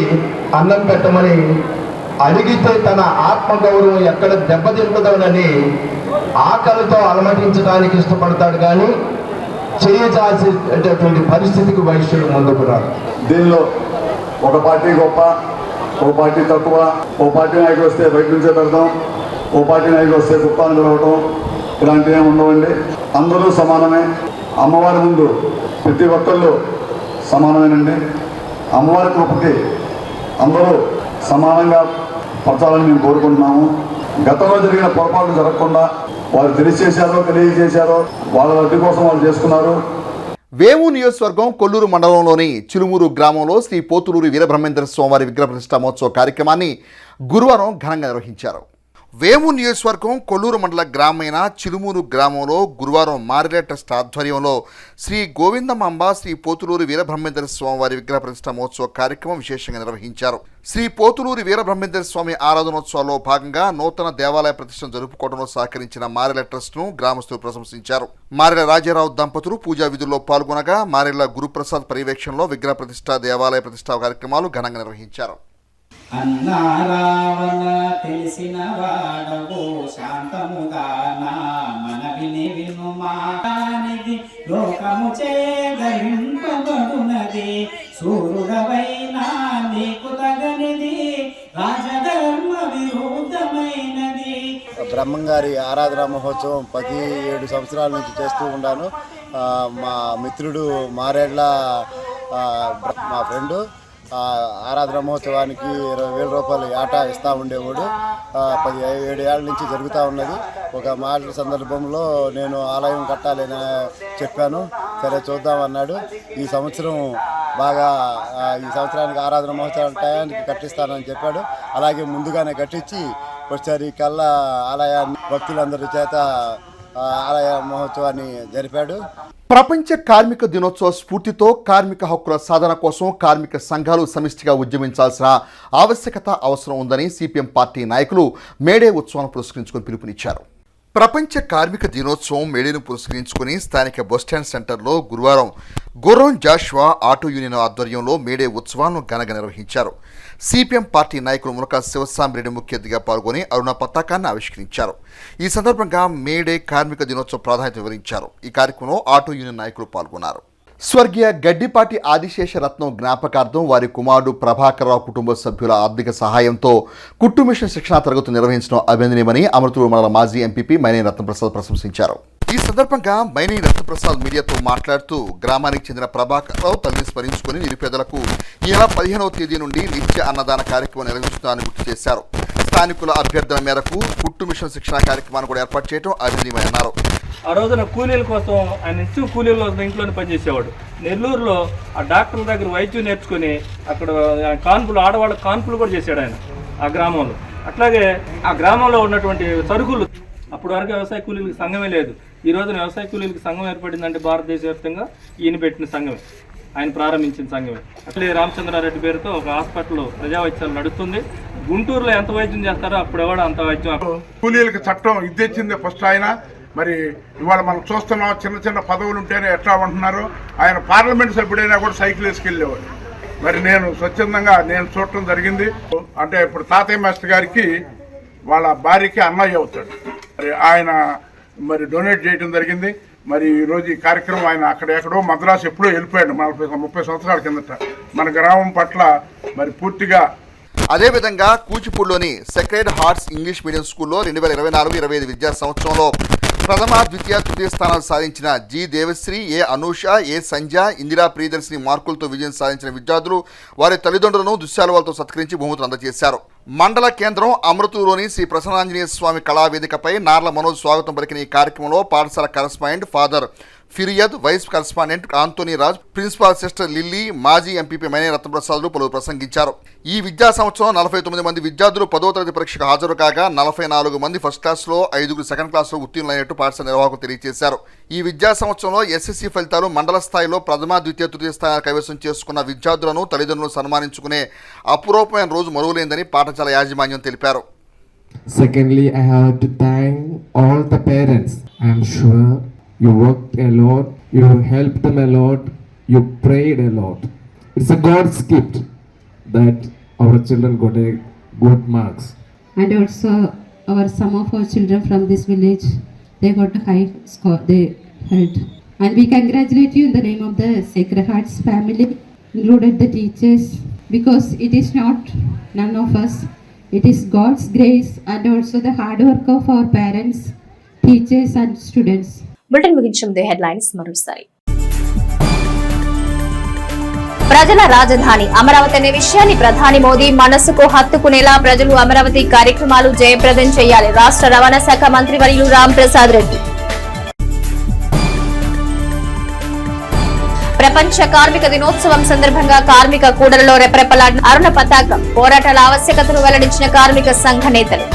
అన్నం పెట్టమని అడిగితే తన ఆత్మగౌరవం ఎక్కడ దెబ్బతింటుందోనని ఆకలితో అలమటించడానికి ఇష్టపడతాడు, కానీ చేయి చాల్సేటటువంటి పరిస్థితికి వైశ్యుడు ముందుకు రాదు.
దీనిలో ఒక పార్టీ గొప్ప, ఒక పార్టీ తక్కువ, ఓ పార్టీ నాయకుడు వస్తే బయట నుంచే పెడతాం, ఓ పార్టీ నాయకుడు వస్తే కుప్పాన్ని పిలవటం, ఇలాంటివి ఏమి ఉండవండి. అందరూ సమానమే. అమ్మవారి ముందు ప్రతి ఒక్కళ్ళు సమానమేనండి. అమ్మవారి కృపకి అందరూ సమానంగా పంచాలని మేము కోరుకుంటున్నాము. గతంలో జరిగిన పొరపాట్లు జరగకుండా వారు తెలియజేశారో వాళ్ళ లబ్ధి కోసం వాళ్ళు చేసుకున్నారు.
వేము నియోజకవర్గం కొల్లూరు మండలంలోని చిలుమూరు గ్రామంలో శ్రీ పోతులూరి వీరబ్రహ్మేంద్ర స్వామివారి విగ్రహ ప్రతిష్ఠా మహోత్సవ కార్యక్రమాన్ని గురువారం ఘనంగా నిర్వహించారు. వేము నియోజకవర్గం కొల్లూరు మండల గ్రామైన చిలుమూరు గ్రామంలో గురువారం మారిలే ట్రస్ట్ ఆధ్వర్యంలో శ్రీ గోవిందమాంబ శ్రీ పోతులూరి వీరబ్రహ్మేంద్ర స్వామివారి విగ్రహ ప్రతిష్ఠా మహోత్సవ కార్యక్రమం విశేషంగా నిర్వహించారు. శ్రీ పోతులూరి వీరబ్రహ్మేంద్ర స్వామి ఆరాధనోత్సవాల్లో భాగంగా నూతన దేవాలయ ప్రతిష్టను జరుపుకోవడంలో సహకరించిన మారిలే ట్రస్ట్ను గ్రామస్తులు ప్రశంసించారు. మారెల రాజారావు దంపతులు పూజా విధుల్లో పాల్గొనగా మారెల గురుప్రసాద్ పర్యవేక్షణలో విగ్రహ ప్రతిష్ఠ, దేవాలయ ప్రతిష్ఠా కార్యక్రమాలు ఘనంగా నిర్వహించారు.
అన్నారావణ తెలిసిన వాడవు శాంతముగానా మనవిని వినుమానిది లోకము చేదరింపబడునది సూర్యుడవైనా నీకు తగనిది రాజధర్మ విరుద్ధమైనది.
బ్రహ్మంగారి ఆరాధన మహోత్సవం 17 సంవత్సరాల నుంచి చేస్తూ ఉన్నాను. మా మిత్రుడు మారేళ్ల మా ఫ్రెండు ఆరాధన మహోత్సవానికి 20,000 రూపాయలు ఏటా ఇస్తూ ఉండేవాడు. 17 ఏళ్ళ నుంచి జరుగుతూ ఉన్నది. ఒక మాట సందర్భంలో నేను ఆలయం కట్టాలని చెప్పాను. సరే చూద్దామన్నాడు. ఈ సంవత్సరం ఈ సంవత్సరానికి ఆరాధన మహోత్సవం టయానికి కట్టిస్తానని చెప్పాడు. అలాగే ముందుగానే కట్టించి ఒకసారి కల్లా ఆలయాన్ని భక్తులందరి చేత ఆలయ మహోత్సవాన్ని జరిపాడు.
ప్రపంచ కార్మిక దినోత్సవ స్ఫూర్తితో కార్మిక హక్కుల సాధన కోసం కార్మిక సంఘాలు సమిష్టిగా ఉద్యమించాల్సిన ఆవశ్యకత అవసరం ఉందని సిపిఎం పార్టీ నాయకులు మేడే ఉత్సవాన్ని పురస్కరించుకుని పిలుపునిచ్చారు. ప్రపంచ కార్మిక దినోత్సవం మేడేను పురస్కరించుకుని స్థానిక బస్టాండ్ సెంటర్లో గురువారం గుర్రం జాషువా ఆటో యూనియన్ ఆధ్వర్యంలో మేడే ఉత్సవాలను ఘనంగా నిర్వహించారు. సిపిఎం పార్టీ నాయకులు మునక శివసాంబిరెడ్డి ముఖ్య అతిథిగా పాల్గొని అరుణ పతాకాన్ని ఆవిష్కరించారు. ఈ సందర్భంగా మేడే కార్మిక దినోత్సవ ప్రాధాన్యత వివరించారు. ఈ కార్యక్రమంలో ఆటో యూనియన్ నాయకులు పాల్గొన్నారు. స్వర్గీయ గడ్డిపాటి ఆదిశేషరత్నం జ్ఞాపకార్థం వారి కుమారుడు ప్రభాకర్రావు కుటుంబ సభ్యుల ఆర్థిక సహాయంతో కుట్టు మిషన్ శిక్షణా తరగతులు నిర్వహించడం అభినందనీయమని అమృతూరు మండల మాజీ ఎంపీపీ మైనేని రత్నప్రసాద్ ప్రశంసించారు. ఈ సందర్భంగా మైనేని రత్నప్రసాద్ మీడియాతో మాట్లాడుతూ గ్రామానికి చెందిన ప్రభాకర్రావు తల్లిని స్మరించుకుని నిరుపేదలకు ఈ నెల 15వ తేదీ నుండి నిత్య అన్నదాన కార్యక్రమం నిర్వహిస్తున్నారని గుర్తు చేశారు. స్థానికుల అభ్యర్థన మేరకు కుట్టు మిషన్ శిక్షణా కార్యక్రమాన్ని కూడా ఏర్పాటు చేయడం అభినందనీయమని అన్నారు.
ఆ రోజున కూలీల కోసం ఆయన ఇచ్చి కూలీల ఇంట్లోనే పనిచేసేవాడు. నెల్లూరులో ఆ డాక్టర్ దగ్గర వైద్యం నేర్చుకుని అక్కడ కాన్పులు, ఆడవాళ్ళ కాన్పులు కూడా చేశాడు ఆయన ఆ గ్రామంలో. అట్లాగే ఆ గ్రామంలో ఉన్నటువంటి సరుకులు, అప్పుడు వరకు వ్యవసాయ కూలీలకు సంఘమే లేదు. ఈ రోజున వ్యవసాయ కూలీలకు సంఘం ఏర్పడిందంటే భారతదేశ వ్యాప్తంగా ఈయన పెట్టిన సంఘమే, ఆయన ప్రారంభించిన సంఘమే. అట్లే రామచంద్రారెడ్డి పేరుతో ఒక హాస్పిటల్ ప్రజావైద్యాలు నడుస్తుంది. గుంటూరులో ఎంత వైద్యం చేస్తారో అప్పుడు ఎవడో అంత వైద్యం.
కూలీలకు చట్టం ఇచ్చింది ఫస్ట్ ఆయన. మరి ఇవాళ మనం చూస్తున్నాం చిన్న చిన్న పదవులు ఉంటేనే ఎట్లా ఉంటున్నారు. ఆయన పార్లమెంట్ సభ్యుడైనా కూడా సైకిల్ వేసుకెళ్ళేవాడు. మరి నేను స్వచ్ఛందంగా నేను చూడటం జరిగింది. అంటే ఇప్పుడు తాతయ్య మాస్టర్ గారికి వాళ్ళ భార్యకి అన్నయ్య అవుతాడు. మరి ఆయన మరి డొనేట్ చేయడం జరిగింది. మరి ఈరోజు ఈ కార్యక్రమం ఆయన ఎక్కడో మద్రాసు ఎప్పుడో వెళ్ళిపోయాడు 30 సంవత్సరాల కిందట. మన గ్రామం పట్ల మరి పూర్తిగా.
అదేవిధంగా కూచిపూడిలోని సెక్రెడ్ హార్ట్స్ ఇంగ్లీష్ మీడియం స్కూల్లో 2024-25 విద్యా సంవత్సరంలో ప్రథమ, ద్వితీయ, తృతీయ స్థానాలు సాధించిన జి దేవశ్రీ, ఏ అనూష, ఏ సంధ్య, ఇందిరా ప్రియదర్శిని మార్కులతో విజయం సాధించిన విద్యార్థులు వారి తల్లిదండ్రులను దుశ్శాలువాలతో సత్కరించి బహుమతులు అందజేశారు. మండల కేంద్రం అమృతూరులోని శ్రీ ప్రసన్నాంజనేయ స్వామి కళావేదికపై నార్ల మనోజ్ స్వాగతం పలికిన ఈ కార్యక్రమంలో పాఠశాల కరస్పాండెంట్ ఫాదర్ ఫిరియద్, vice correspondent Antony Raj, principal sister Lily, మాజీ ఎంపీపీ మైనే రత్నప్రసాద్లు పలువురు ప్రసంగించారు. ఈ విద్యా సంవత్సరం 49 మంది విద్యార్థులు 10వ తరగతి పరీక్షకు హాజరు కాగా 44 మంది ఫస్ట్ క్లాస్లో, 5 సెకండ్ క్లాస్లో ఉత్తీర్ణులైనట్టు పాఠశాల నిర్వాహకులు తెలియజేశారు. ఈ విద్యా సంవత్సరంలో ఎస్ఎస్సీ ఫలితాలు మండల స్థాయిలో ప్రథమ, ద్వితీయ, తృతీయ స్థానాలు కైవసం చేసుకున్న విద్యార్థులను తల్లిదండ్రులను సన్మానించుకునే అపురూపమైన రోజు మరువలేందని పాఠశాల యాజమాన్యం తెలిపారు.
Secondly, I have to thank all the parents. I am sure you worked a lot, you helped them a lot, you prayed a lot. It's a God's gift that our children got a good marks.
And also some of our children from this village, they got a high score, they held. And we congratulate you in the name of the Sacred Hearts family, included the teachers, because it is not none of us, it is God's grace and also the hard work of our parents, teachers and students.
Bulletin ముగించే ముందు headlines మరోసారి. ప్రజల రాజధాని అమరావతి అనే విషయాన్ని ప్రధాని మోదీ మనసుకు హత్తుకునేలా ప్రజలు అమరావతి కార్యక్రమాలు జయప్రదం చేయాలి. రాష్ట్ర రవాణా శాఖ మంత్రి వర్యులు రామ్ ప్రసాద్ రెడ్డి. ప్రపంచ కార్మిక దినోత్సవం సందర్భంగా కార్మిక కూడలలో రెపరెపలాడిన అరుణ పతాకం, పోరాటాల ఆవశ్యకతను వెల్లడించిన కార్మిక సంఘ నేతలు.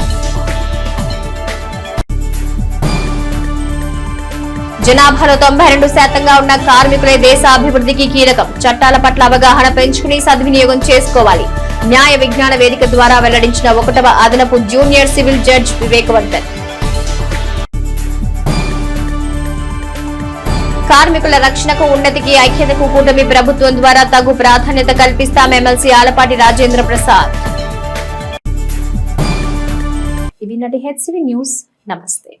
జనాభాలో 92% ఉన్న కార్మికులే దేశ అభివృద్ధికి కీలకం. చట్టాల పట్ల అవగాహన పెంచుకుని సద్వినియోగం చేసుకోవాలి. న్యాయ విజ్ఞాన వేదిక ద్వారా వెల్లడించిన 1వ అదనపు జూనియర్ సివిల్ జడ్జ్ వివేకవంతన్. కార్మికుల రక్షణకు, ఉన్నతికి, ఐక్యతకు కూటమి ప్రభుత్వం ద్వారా తగు ప్రాధాన్యత కల్పిస్తాం ఎమ్మెల్సీ ఆలపాటి రాజేంద్ర ప్రసాద్. ఇవి నటి హెచ్సివి న్యూస్. నమస్తే.